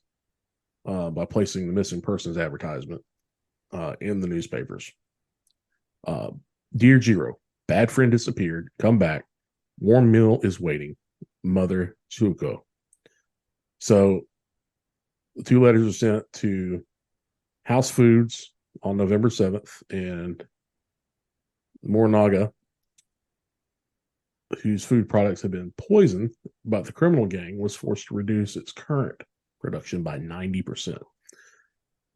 Speaker 1: by placing the missing persons advertisement in the newspapers. Dear Jiro, bad friend disappeared. Come back. Warm meal is waiting. Mother Tsuko. So the 2 letters were sent to House Foods on November 7th, and Morinaga, whose food products had been poisoned by the criminal gang, was forced to reduce its current production by 90%.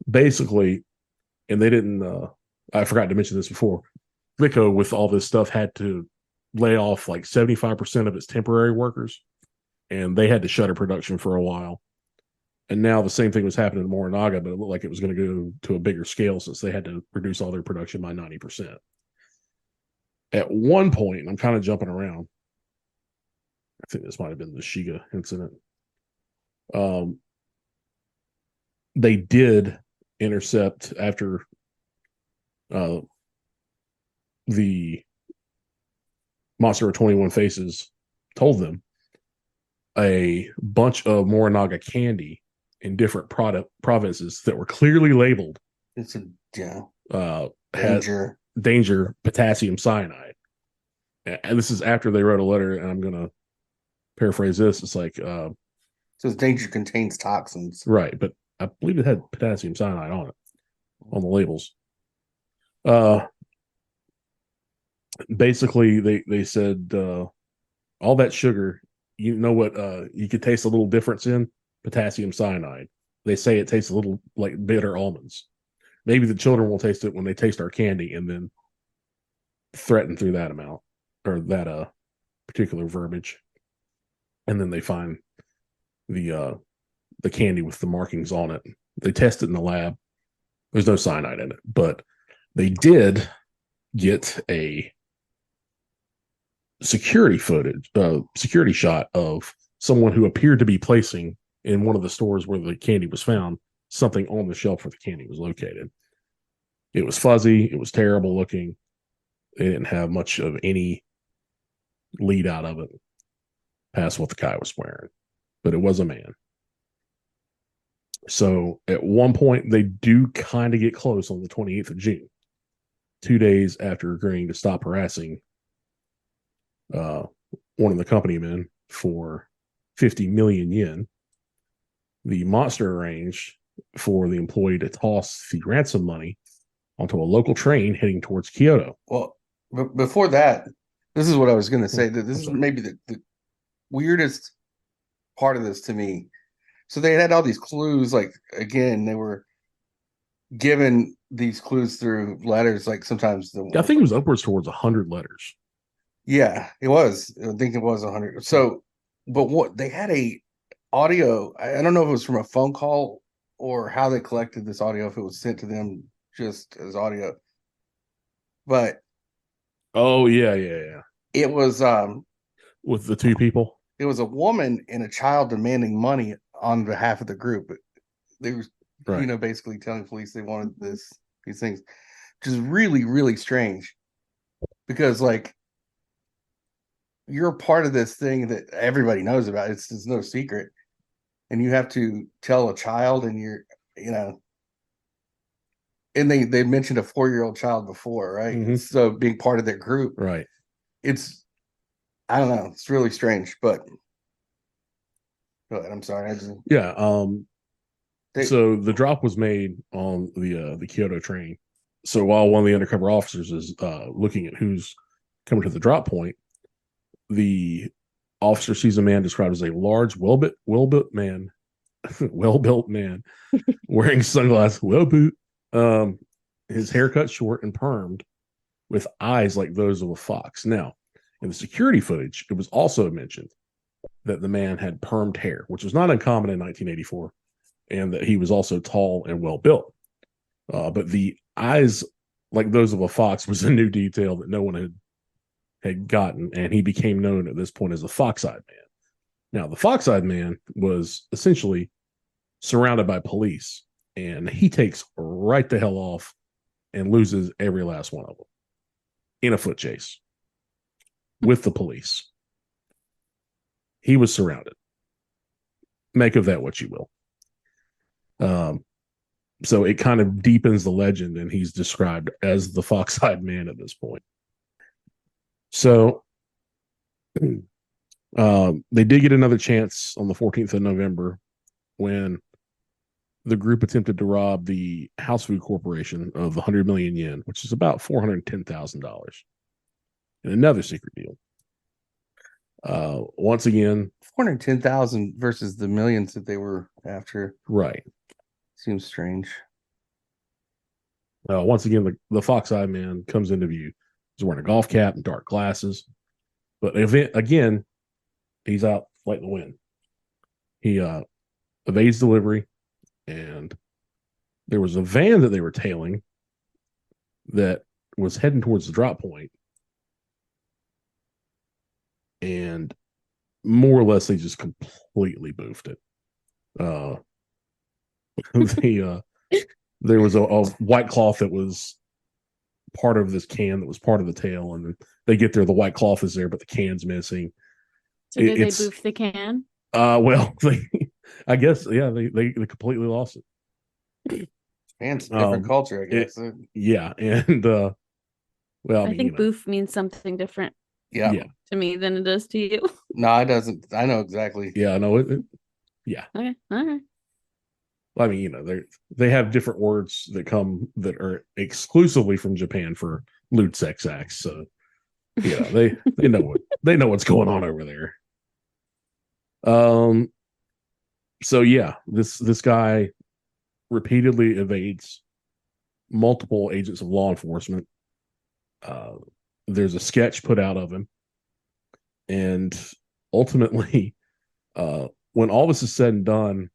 Speaker 1: Basically, and they didn't, I forgot to mention this before, Vico, with all this stuff, had to lay off like 75% of its temporary workers, and they had to shutter production for a while. And now the same thing was happening to Morinaga, but it looked like it was going to go to a bigger scale since they had to reduce all their production by 90%. At one point, and I'm kind of jumping around, I think this might have been the Shiga incident. They did intercept after the Monster of 21 Faces told them a bunch of Morinaga candy in different provinces that were clearly labeled.
Speaker 3: It's
Speaker 1: Danger potassium cyanide. And this is after they wrote a letter, and I'm going to paraphrase this. It's like,
Speaker 3: it says danger contains toxins.
Speaker 1: Right, but I believe it had potassium cyanide on it, on the labels. Basically, they said all that sugar, you know what, you could taste a little difference in potassium cyanide. They say it tastes a little like bitter almonds. Maybe the children will taste it when they taste our candy, and then threaten through that amount or that particular verbiage. And then they find the candy with the markings on it. They test it in the lab. There's no cyanide in it, but they did get a security shot of someone who appeared to be placing in one of the stores where the candy was found something on the shelf where the candy was located. It was fuzzy. It was terrible looking. They didn't have much of any lead out of it past what the guy was wearing, but it was a man. So at one point, they do kind of get close on the 28th of June, 2 days after agreeing to stop harassing one of the company men for 50 million yen. The monster arranged for the employee to toss the ransom money onto a local train heading towards Kyoto.
Speaker 3: Well, before that, this is what I was going to say. That this is maybe the weirdest part of this to me. So they had all these clues. Like, again, they were given these clues through letters. Like sometimes
Speaker 1: I think it was upwards towards 100 letters.
Speaker 3: Yeah, it was. I think it was 100. So, but what they had a audio. I don't know if it was from a phone call or how they collected this audio. If it was sent to them just as audio, but
Speaker 1: oh yeah,
Speaker 3: it was
Speaker 1: with the 2 people.
Speaker 3: It was a woman and a child demanding money on behalf of the group. They were, right, basically telling police they wanted these things, which is really, really strange because, like, you're part of this thing that everybody knows about. It's no secret, and you have to tell a child, and and they mentioned a 4-year-old child before, right? Mm-hmm. So being part of their group,
Speaker 1: right?
Speaker 3: I don't know. It's really strange, but go ahead. I'm sorry.
Speaker 1: So the drop was made on the Kyoto train. So while one of the undercover officers is looking at who's coming to the drop point, the officer sees a man described as a large, well-built man, wearing sunglasses, his haircut short and permed, with eyes like those of a fox. Now, in the security footage, it was also mentioned that the man had permed hair, which was not uncommon in 1984, and that he was also tall and well built. But the eyes like those of a fox was a new detail that no one had gotten, and he became known at this point as the Fox-eyed Man. Now, the Fox-eyed Man was essentially surrounded by police and he takes right the hell off and loses every last one of them in a foot chase with the police. He was surrounded. Make of that what you will. So it kind of deepens the legend, and he's described as the fox-eyed man at this point. So they did get another chance on the 14th of November when the group attempted to rob the House Food Corporation of 100 million yen, which is about $410,000, in another secret deal. Once again,
Speaker 3: 410,000 versus the millions that they were after.
Speaker 1: right.
Speaker 3: Seems strange.
Speaker 1: Once again, the fox-eyed man comes into view. He's wearing a golf cap and dark glasses. But again, he's out like the wind. He evades delivery, and there was a van that they were tailing that was heading towards the drop point. And more or less, they just completely boofed it. There was a white cloth that was part of this can that was part of the tail, and they get there, the white cloth is there, but the can's missing.
Speaker 2: So did they boof the can?
Speaker 1: Well, I guess, yeah, they completely lost it.
Speaker 3: It's a different culture, I guess.
Speaker 1: Yeah, and well,
Speaker 2: I think boof means something different.
Speaker 3: Yeah,
Speaker 2: to me than it does to you.
Speaker 3: No, it doesn't. I know exactly.
Speaker 1: Yeah, I know it. Yeah.
Speaker 2: Okay. All right.
Speaker 1: I mean, they have different words that are exclusively from Japan for lewd sex acts. So yeah, they know what's going on over there. So yeah, this guy repeatedly evades multiple agents of law enforcement. There's a sketch put out of him, and ultimately, when all this is said and done,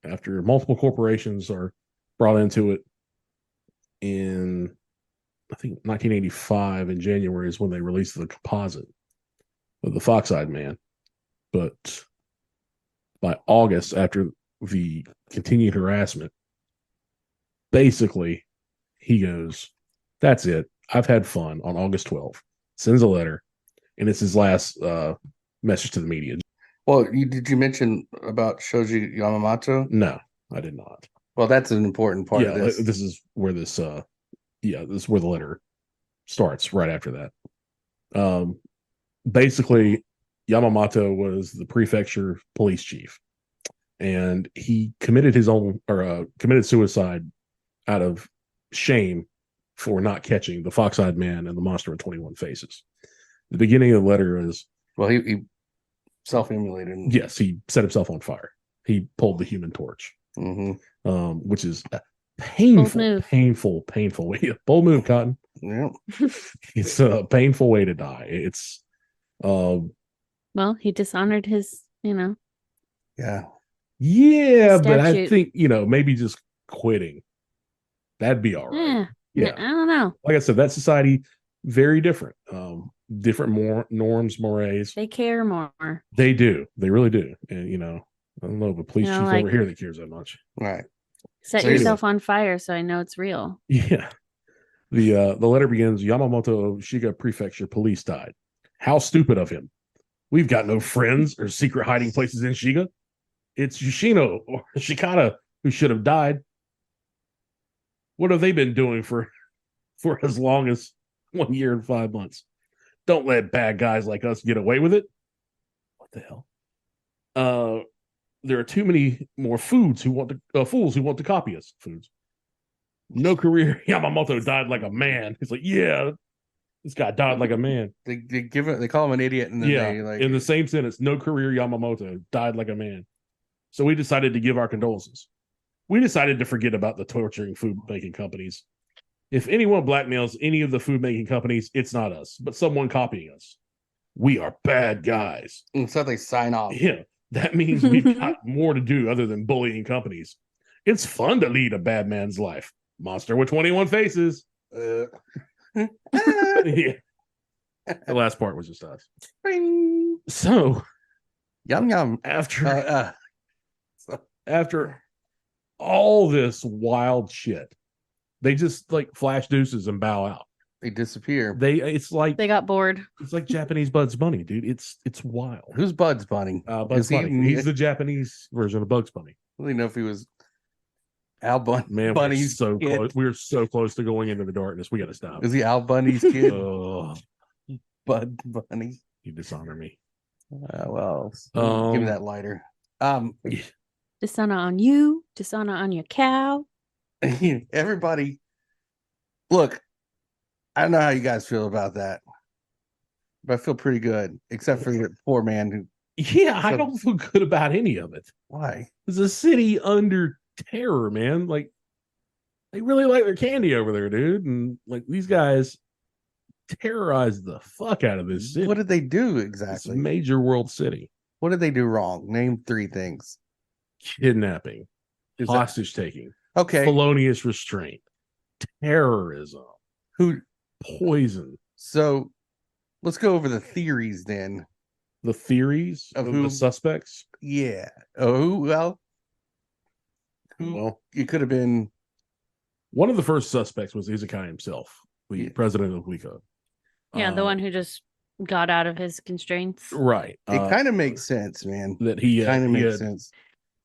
Speaker 1: after multiple corporations are brought into it, in I think 1985 in January is when they released the composite of the fox-eyed man. But by August, after the continued harassment, basically he goes, "That's it. I've had fun." On August 12th, sends a letter, and it's his last message to the media.
Speaker 3: Well, did you mention about Shoji Yamamoto?
Speaker 1: No, I did not.
Speaker 3: Well, that's an important part of this.
Speaker 1: This is where this is where the letter starts, right after that. Basically, Yamamoto was the prefecture police chief, and he committed committed suicide out of shame for not catching the fox-eyed man and the monster with 21 faces. The beginning of the letter is,
Speaker 3: well, he self-immolated.
Speaker 1: Yes, he set himself on fire. He pulled the Human Torch, which is a painful way. Bold move, Cotton.
Speaker 3: Yeah,
Speaker 1: it's a painful way to die. It's
Speaker 2: well, he dishonored his,
Speaker 1: Yeah,
Speaker 2: statute.
Speaker 1: but I think maybe just quitting, that'd be all right.
Speaker 2: Yeah, I don't know.
Speaker 1: Like I said, that society very different. Different more norms, mores.
Speaker 2: They care more.
Speaker 1: They do. They really do. And I don't know of a police chief over here that cares that much.
Speaker 3: Right.
Speaker 2: Set yourself on fire so I know it's real.
Speaker 1: Yeah. The letter begins, "Yamamoto of Shiga Prefecture police died. How stupid of him. We've got no friends or secret hiding places in Shiga. It's Yoshino or Shikata who should have died. What have they been doing for as long as 1 year and 5 months? Don't let bad guys like us get away with it." What the hell? There are too many more fools who want to copy us. Foods. No career. Yamamoto died like a man. He's like, yeah, this guy died like a man.
Speaker 3: They call him an idiot, and then
Speaker 1: in the same sentence, no career. Yamamoto died like a man. So we decided to give our condolences. We decided to forget about the torturing food making companies. If anyone blackmails any of the food making companies, it's not us, but someone copying us. We are bad guys.
Speaker 3: And so they sign off.
Speaker 1: Yeah, that means we've got more to do other than bullying companies. It's fun to lead a bad man's life. Monster with 21 faces. Yeah. The last part was just us.
Speaker 3: Ring.
Speaker 1: So,
Speaker 3: yum.
Speaker 1: after all this wild shit. They just like flash deuces and bow out.
Speaker 3: They disappear.
Speaker 1: It's like
Speaker 2: They got bored.
Speaker 1: It's like Japanese Bugs Bunny, dude. It's wild.
Speaker 3: Who's Bugs Bunny?
Speaker 1: Bugs Bunny. He's the Japanese version of Bugs Bunny.
Speaker 3: I don't even know if he was Al
Speaker 1: Man,
Speaker 3: Bunny's
Speaker 1: so
Speaker 3: kid.
Speaker 1: close. We're so close to going into the darkness. We got to stop.
Speaker 3: Is he Al Bunny's kid?
Speaker 1: Bud
Speaker 3: Bunny.
Speaker 1: You dishonor me.
Speaker 3: Well, give me that lighter.
Speaker 2: Dishonor on you. Dishonor on your cow.
Speaker 3: Everybody, look. I don't know how you guys feel about that, but I feel pretty good, except for the poor man who.
Speaker 1: Yeah, I don't feel good about any of it.
Speaker 3: Why?
Speaker 1: It's a city under terror, man. Like, they really like their candy over there, dude. And like these guys terrorized the fuck out of this city.
Speaker 3: What did they do exactly?
Speaker 1: It's a major world city.
Speaker 3: What did they do wrong? Name 3 things.
Speaker 1: Kidnapping, hostage taking,
Speaker 3: okay,
Speaker 1: felonious restraint, terrorism, poison.
Speaker 3: So let's go over the theories then.
Speaker 1: The theories of the suspects?
Speaker 3: Yeah. Oh, well, it could have been.
Speaker 1: One of the first suspects was Izakai himself, the president of WICA.
Speaker 2: Yeah, the one who just got out of his constraints.
Speaker 1: Right.
Speaker 3: It kind of makes sense, man.
Speaker 1: That he
Speaker 3: kind of makes sense.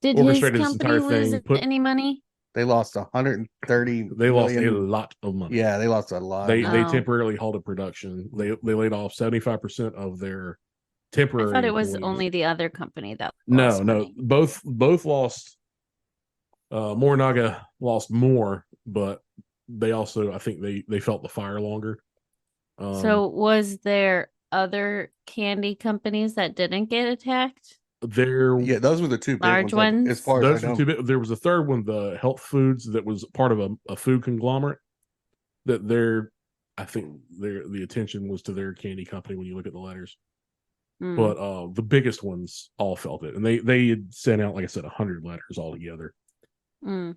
Speaker 2: Did his company lose any money?
Speaker 3: They lost 130.
Speaker 1: They lost a lot of money.
Speaker 3: Yeah, they lost a lot.
Speaker 1: They temporarily halted production. They laid off 75% of their temporary.
Speaker 2: I thought it was only the other company that lost money.
Speaker 1: Both lost. Morinaga lost more, but they also, I think they felt the fire longer.
Speaker 2: So was there other candy companies that didn't get attacked?
Speaker 3: Those were the 2 big
Speaker 2: large ones.
Speaker 3: As far
Speaker 1: those
Speaker 3: as I know.
Speaker 1: were 2 big. There was a third one, the Health Foods, that was part of a food conglomerate. That I think the attention was to their candy company when you look at the letters. But the biggest ones all felt it, and they had sent out, like I said, 100 letters altogether. And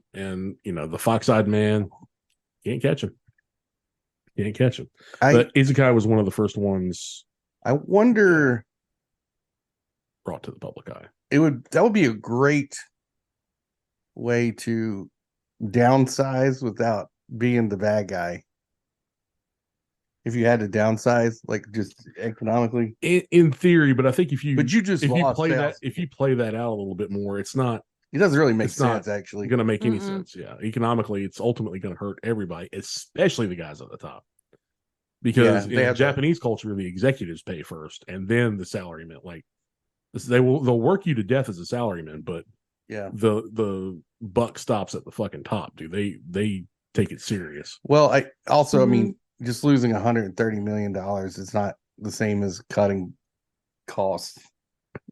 Speaker 1: the Fox-eyed man, can't catch him. But Izakai was one of the first ones.
Speaker 3: I wonder.
Speaker 1: Brought to the public eye.
Speaker 3: That would be a great way to downsize without being the bad guy. If you had to downsize, like just economically,
Speaker 1: in theory, but I think if you play that out a little bit more, it doesn't really make sense. Actually, going to make any sense. Yeah, economically, it's ultimately going to hurt everybody, especially the guys at the top. Because in Japanese culture, the executives pay first, and then the salarymen. Like they'll work you to death as a salaryman, but the buck stops at the fucking top, dude. They take it serious.
Speaker 3: Well, I also, I mean, just losing $130 million is not the same as cutting costs.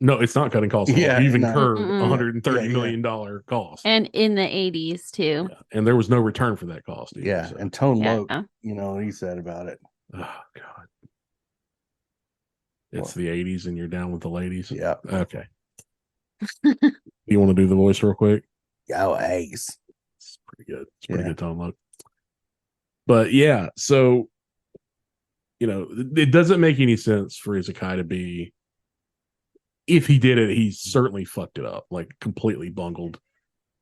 Speaker 1: No, it's not cutting costs. You've incurred $130 million cost,
Speaker 2: and in the 80s too.
Speaker 1: And there was no return for that cost.
Speaker 3: Either, and Tone Loc, he said about it.
Speaker 1: Oh God, it's the 80s, and you're down with the ladies.
Speaker 3: Yeah.
Speaker 1: Okay. You want to do the voice real quick?
Speaker 3: Oh, Ace.
Speaker 1: It's pretty good. It's pretty good, Tone Loc. But yeah, so it doesn't make any sense for Izakai to be. If he did it, he certainly fucked it up, like completely bungled,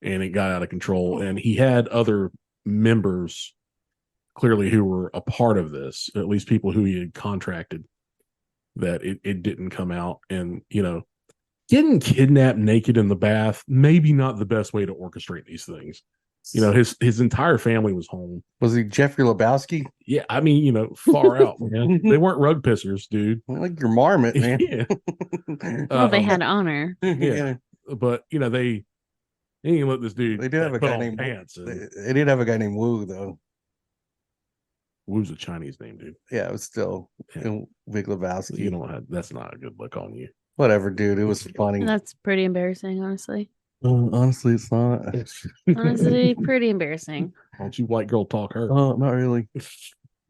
Speaker 1: and it got out of control. And he had other members clearly who were a part of this, at least people who he had contracted, that it didn't come out. And, getting kidnapped naked in the bath, maybe not the best way to orchestrate these things. His entire family was home.
Speaker 3: Was he Jeffrey Lebowski?
Speaker 1: Yeah, I mean, far out, man. They weren't rug pissers, dude.
Speaker 3: Like your marmot, man.
Speaker 1: Yeah.
Speaker 2: Well, they had honor.
Speaker 1: Yeah. But, they didn't let this dude.
Speaker 3: They did have a guy named
Speaker 1: pants.
Speaker 3: They did have a guy named Wu, though.
Speaker 1: Wu's a Chinese name, dude.
Speaker 3: Yeah, it was still Big Lebowski.
Speaker 1: You don't have. That's not a good look on you.
Speaker 3: Whatever, dude. It was funny.
Speaker 2: That's pretty embarrassing, honestly.
Speaker 3: Honestly, it's not.
Speaker 2: Honestly, pretty embarrassing.
Speaker 1: Why don't you white girl talk her?
Speaker 3: Oh, not really.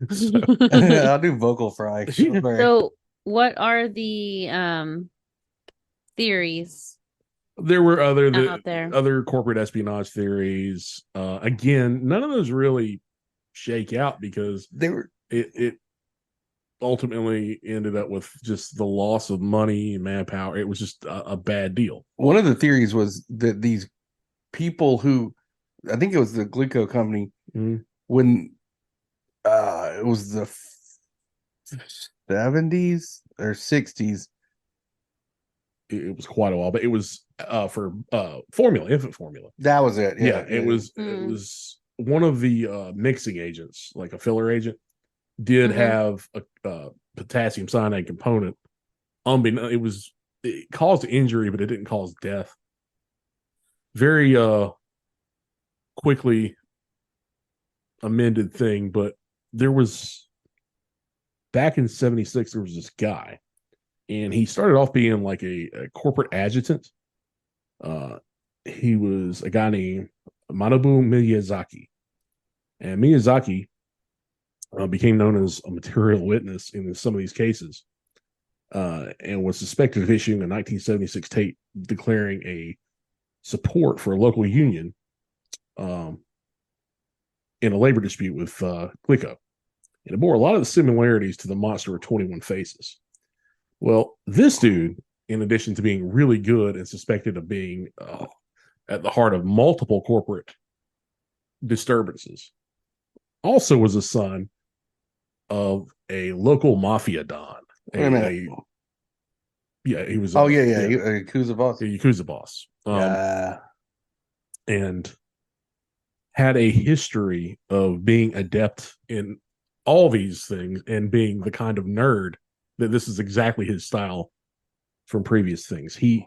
Speaker 3: I'll do vocal fry.
Speaker 2: So, what are the theories?
Speaker 1: There were
Speaker 2: there.
Speaker 1: other corporate espionage theories. Again, none of those really shake out because
Speaker 3: they were.
Speaker 1: It ultimately ended up with just the loss of money and manpower. It was just a bad deal.
Speaker 3: One of the theories was that these people who I think it was the Glico company
Speaker 1: Mhm.
Speaker 3: when it was the 70s or 60s.
Speaker 1: It was quite a while, but it was for formula, infant formula.
Speaker 3: That was it.
Speaker 1: Yeah,
Speaker 3: Yeah,
Speaker 1: it was one of the mixing agents, like a filler agent, did have a potassium cyanide component. It caused injury, but it didn't cause death. Very quickly amended thing, but there was back in '76 there was this guy, and he started off being like a corporate adjutant. He was a guy named Manabu Miyazaki, and Miyazaki became known as a material witness in some of these cases, and was suspected of issuing a 1976 tape declaring a support for a local union in a labor dispute with Glico. And it bore a lot of the similarities to the monster of 21 Faces. Well, this dude, in addition to being really good and suspected of being at the heart of multiple corporate disturbances, also was a son of a local mafia don.
Speaker 3: Wait a minute.
Speaker 1: He was.
Speaker 3: Yakuza boss.
Speaker 1: A Yakuza boss.
Speaker 3: Yeah.
Speaker 1: And had a history of being adept in all these things and being the kind of nerd that this is exactly his style from previous things. What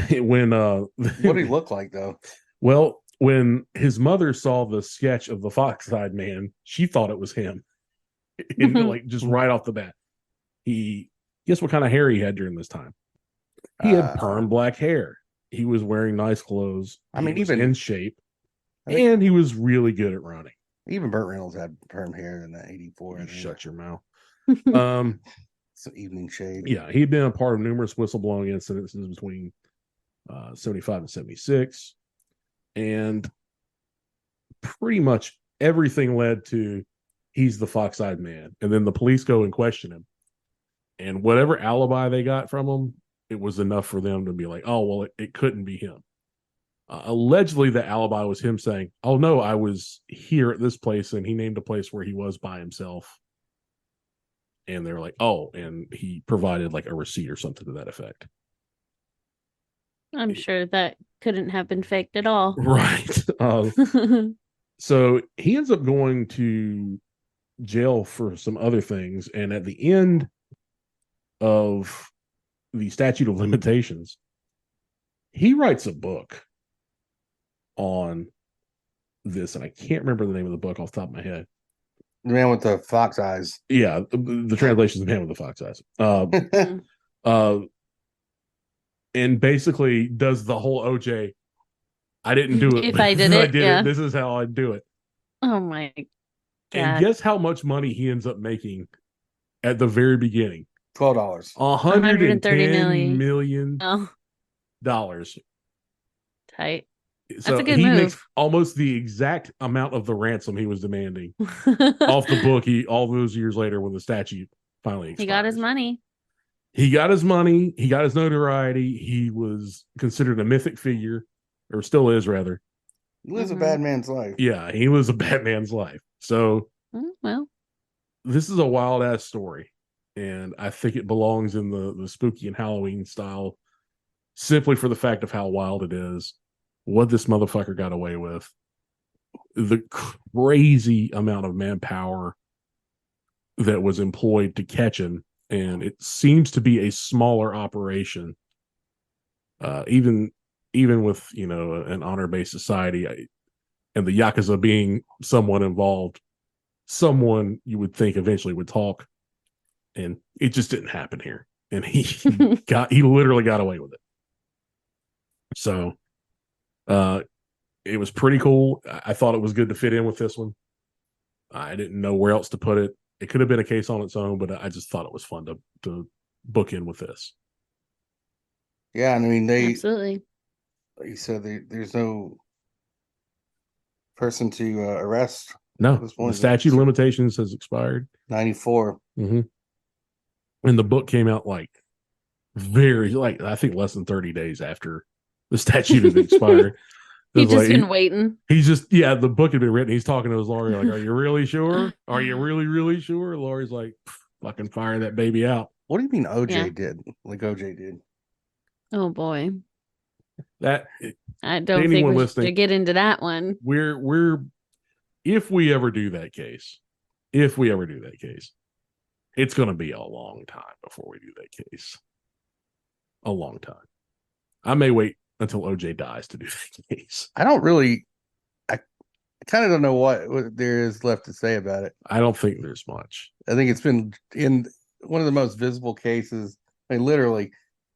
Speaker 3: did he look like though?
Speaker 1: Well, when his mother saw the sketch of the Fox-eyed man, she thought it was him. And like just right off the bat. Guess what kind of hair he had during this time? He had perm black hair. He was wearing nice clothes. He was even in shape. And he was really good at running.
Speaker 3: Even Burt Reynolds had perm hair in that 84.
Speaker 1: Shut your mouth.
Speaker 3: Some evening shade.
Speaker 1: Yeah, he'd been a part of numerous whistleblowing incidents between 75 and 76. And pretty much everything led to he's the fox-eyed man. And then the police go and question him. And whatever alibi they got from him, it was enough for them to be like, oh, well, it couldn't be him. Allegedly, the alibi was him saying, oh, no, I was here at this place, and he named a place where he was by himself. And they're like, oh, and he provided like a receipt or something to that effect.
Speaker 2: I'm sure that couldn't have been faked at all.
Speaker 1: Right. So he ends up going to jail for some other things. And at the end of the statute of limitations, he writes a book on this, and I can't remember the name of the book off the top of my head.
Speaker 3: The man with the fox eyes.
Speaker 1: Yeah, the translation is the man with the fox eyes. And basically does the whole OJ, I didn't do it.
Speaker 2: If I did it,
Speaker 1: it. This is how I do it.
Speaker 2: Oh my God.
Speaker 1: And guess how much money he ends up making at the very beginning?
Speaker 3: $12.
Speaker 1: $130 million.
Speaker 2: Oh.
Speaker 1: So
Speaker 2: Tight. That's a good move.
Speaker 1: Makes almost the exact amount of the ransom he was demanding off the book. All those years later, when the statute finally expires.
Speaker 2: He got his money.
Speaker 1: He got his money. He got his notoriety. He was considered a mythic figure, or still is, rather.
Speaker 3: He lives a bad man's life.
Speaker 1: Yeah, he lives a bad man's life. So,
Speaker 2: well,
Speaker 1: this is a wild ass story, and I think it belongs in the spooky and Halloween style, simply for the fact of how wild it is. What this motherfucker got away with, the crazy amount of manpower that was employed to catch him, and it seems to be a smaller operation. Even with an honor-based society, and the Yakuza being someone involved, someone you would think eventually would talk, and it just didn't happen here. And he literally got away with it. So. It was pretty cool. I thought it was good to fit in with this one. I didn't know where else to put it. It could have been a case on its own, but I just thought it was fun to book in with this.
Speaker 3: Yeah, and I mean
Speaker 2: absolutely.
Speaker 3: Like you said, there's no person to arrest.
Speaker 1: No, the statute of limitations has expired.
Speaker 3: 94.
Speaker 1: Mm-hmm. And the book came out I think less than 30 days after the statute had expired.
Speaker 2: He's just
Speaker 1: like,
Speaker 2: been waiting.
Speaker 1: He's just, the book had been written. He's talking to his lawyer, like, are you really sure? Are you really, really sure? Laurie's like, fucking fire that baby out.
Speaker 3: What do you mean OJ
Speaker 2: Yeah.
Speaker 3: did? Like OJ did?
Speaker 2: Oh boy.
Speaker 1: That
Speaker 2: I don't think
Speaker 1: anyone
Speaker 2: we
Speaker 1: listening,
Speaker 2: should get into that one.
Speaker 1: we're if we ever do that case, it's going to be a long time before we do that case. A long time. I may wait until OJ dies to do that case.
Speaker 3: I kind of don't know what there is left to say about it.
Speaker 1: I don't think there's much.
Speaker 3: I think it's been in one of the most visible cases. I mean, literally,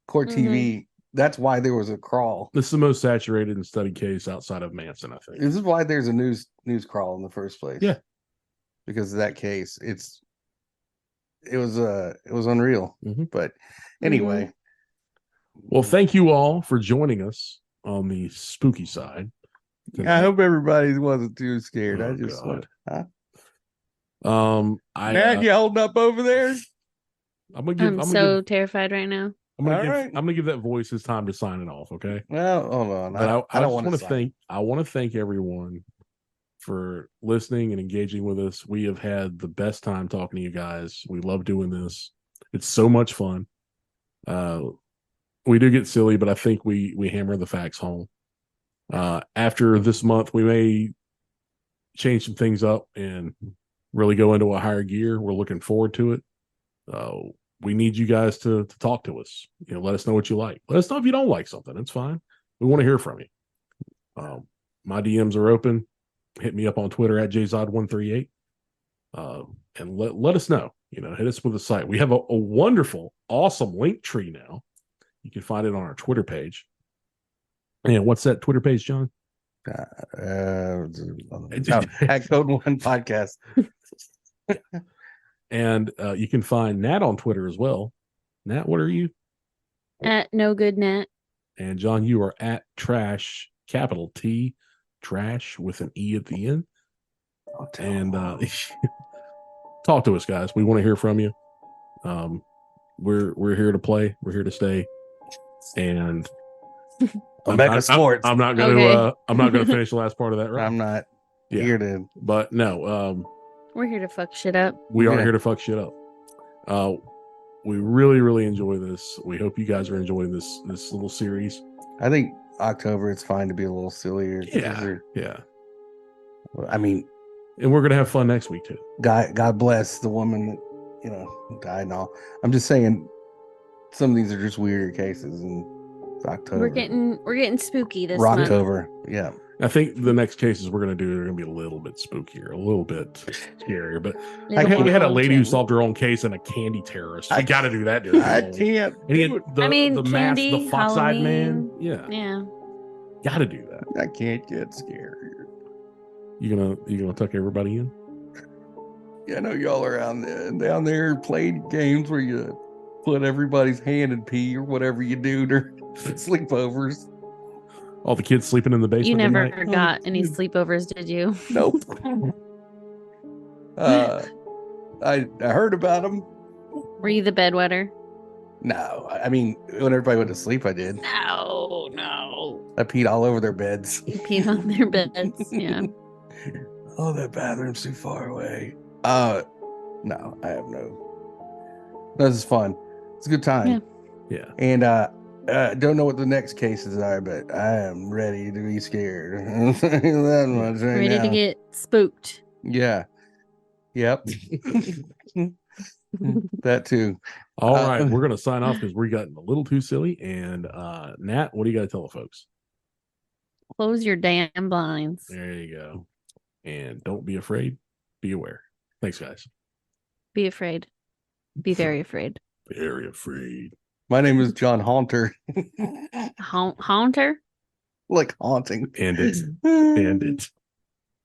Speaker 3: court TV. That's why there was a crawl.
Speaker 1: This is the most saturated and studied case outside of Manson, I think.
Speaker 3: This is why there's a news crawl in the first place.
Speaker 1: Yeah,
Speaker 3: because of that case. It was unreal. But anyway.
Speaker 1: Well, thank you all for joining us on the spooky side.
Speaker 3: I hope everybody wasn't too scared.
Speaker 1: Oh,
Speaker 3: I just
Speaker 1: God.
Speaker 3: Matt, you holding up over there?
Speaker 2: I'm so terrified right now.
Speaker 1: I'm gonna give that voice his time to sign it off. Okay.
Speaker 3: Well, hold on.
Speaker 1: But I don't want to thank. I want to thank everyone for listening and engaging with us. We have had the best time talking to you guys. We love doing this. It's so much fun. We do get silly, but I think we hammer the facts home. After this month, we may change some things up and really go into a higher gear. We're looking forward to it. We need you guys to talk to us. Let us know what you like. Let us know if you don't like something. It's fine. We want to hear from you. My DMs are open. Hit me up on Twitter at jzod138. And let us know. Hit us with a site. We have a wonderful, awesome link tree now. You can find it on our Twitter page. And what's that Twitter page, John?
Speaker 3: At Code One Podcast.
Speaker 1: And you can find Nat on Twitter as well. Nat, what are you?
Speaker 2: At No Good Nat.
Speaker 1: And John, you are at Trash, capital T, Trash with an E at the end. And talk to us, guys. We want to hear from you. We're here to play. We're here to stay. And
Speaker 3: I'm back to sports.
Speaker 1: I'm not gonna finish the last part of that, right?
Speaker 3: I'm not here to.
Speaker 1: But no,
Speaker 2: we're here to fuck shit up.
Speaker 1: We are here to fuck shit up. We really, really enjoy this. We hope you guys are enjoying this little series.
Speaker 3: I think October it's fine to be a little sillier.
Speaker 1: Yeah.
Speaker 3: I mean,
Speaker 1: and we're gonna have fun next week too.
Speaker 3: God bless the woman that died and all. I'm just saying, some of these are just weirder cases, and it's October.
Speaker 2: We're getting spooky this month.
Speaker 3: Rocktober, yeah.
Speaker 1: I think the next cases we're going to do are going to be a little bit spookier, a little bit scarier. But we had a lady who solved her own case and a candy terrorist. I got to do that.
Speaker 3: I can't.
Speaker 1: The mask, the fox-eyed man.
Speaker 2: Yeah.
Speaker 1: Got to do that.
Speaker 3: I can't get scared.
Speaker 1: You gonna tuck everybody in?
Speaker 3: Yeah, I know y'all are down there playing games where you put everybody's hand in pee or whatever you do during sleepovers.
Speaker 1: All the kids sleeping in the basement.
Speaker 2: You never got any sleepovers, did you?
Speaker 3: Nope. I heard about them.
Speaker 2: Were you the bedwetter?
Speaker 3: No, I mean when everybody went to sleep, I did.
Speaker 2: No.
Speaker 3: I peed all over their beds.
Speaker 2: You peed on their beds, yeah.
Speaker 3: Oh, that bathroom's too far away. No, I have no. This is fun. It's a good time.
Speaker 1: Yeah.
Speaker 3: And don't know what the next cases are, but I am ready to be scared. That much right
Speaker 2: ready
Speaker 3: now.
Speaker 2: To get spooked.
Speaker 3: Yeah. Yep. That too.
Speaker 1: All right, we're gonna sign off because we got a little too silly. And Nat, what do you got to tell the folks?
Speaker 2: Close your damn blinds.
Speaker 1: There you go. And don't be afraid. Be aware. Thanks, guys.
Speaker 2: Be afraid. Be very afraid.
Speaker 1: Very afraid.
Speaker 3: My name is John Haunter.
Speaker 2: Haunter?
Speaker 3: Like haunting.
Speaker 1: And it.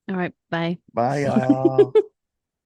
Speaker 2: All right. Bye.
Speaker 3: Bye, y'all.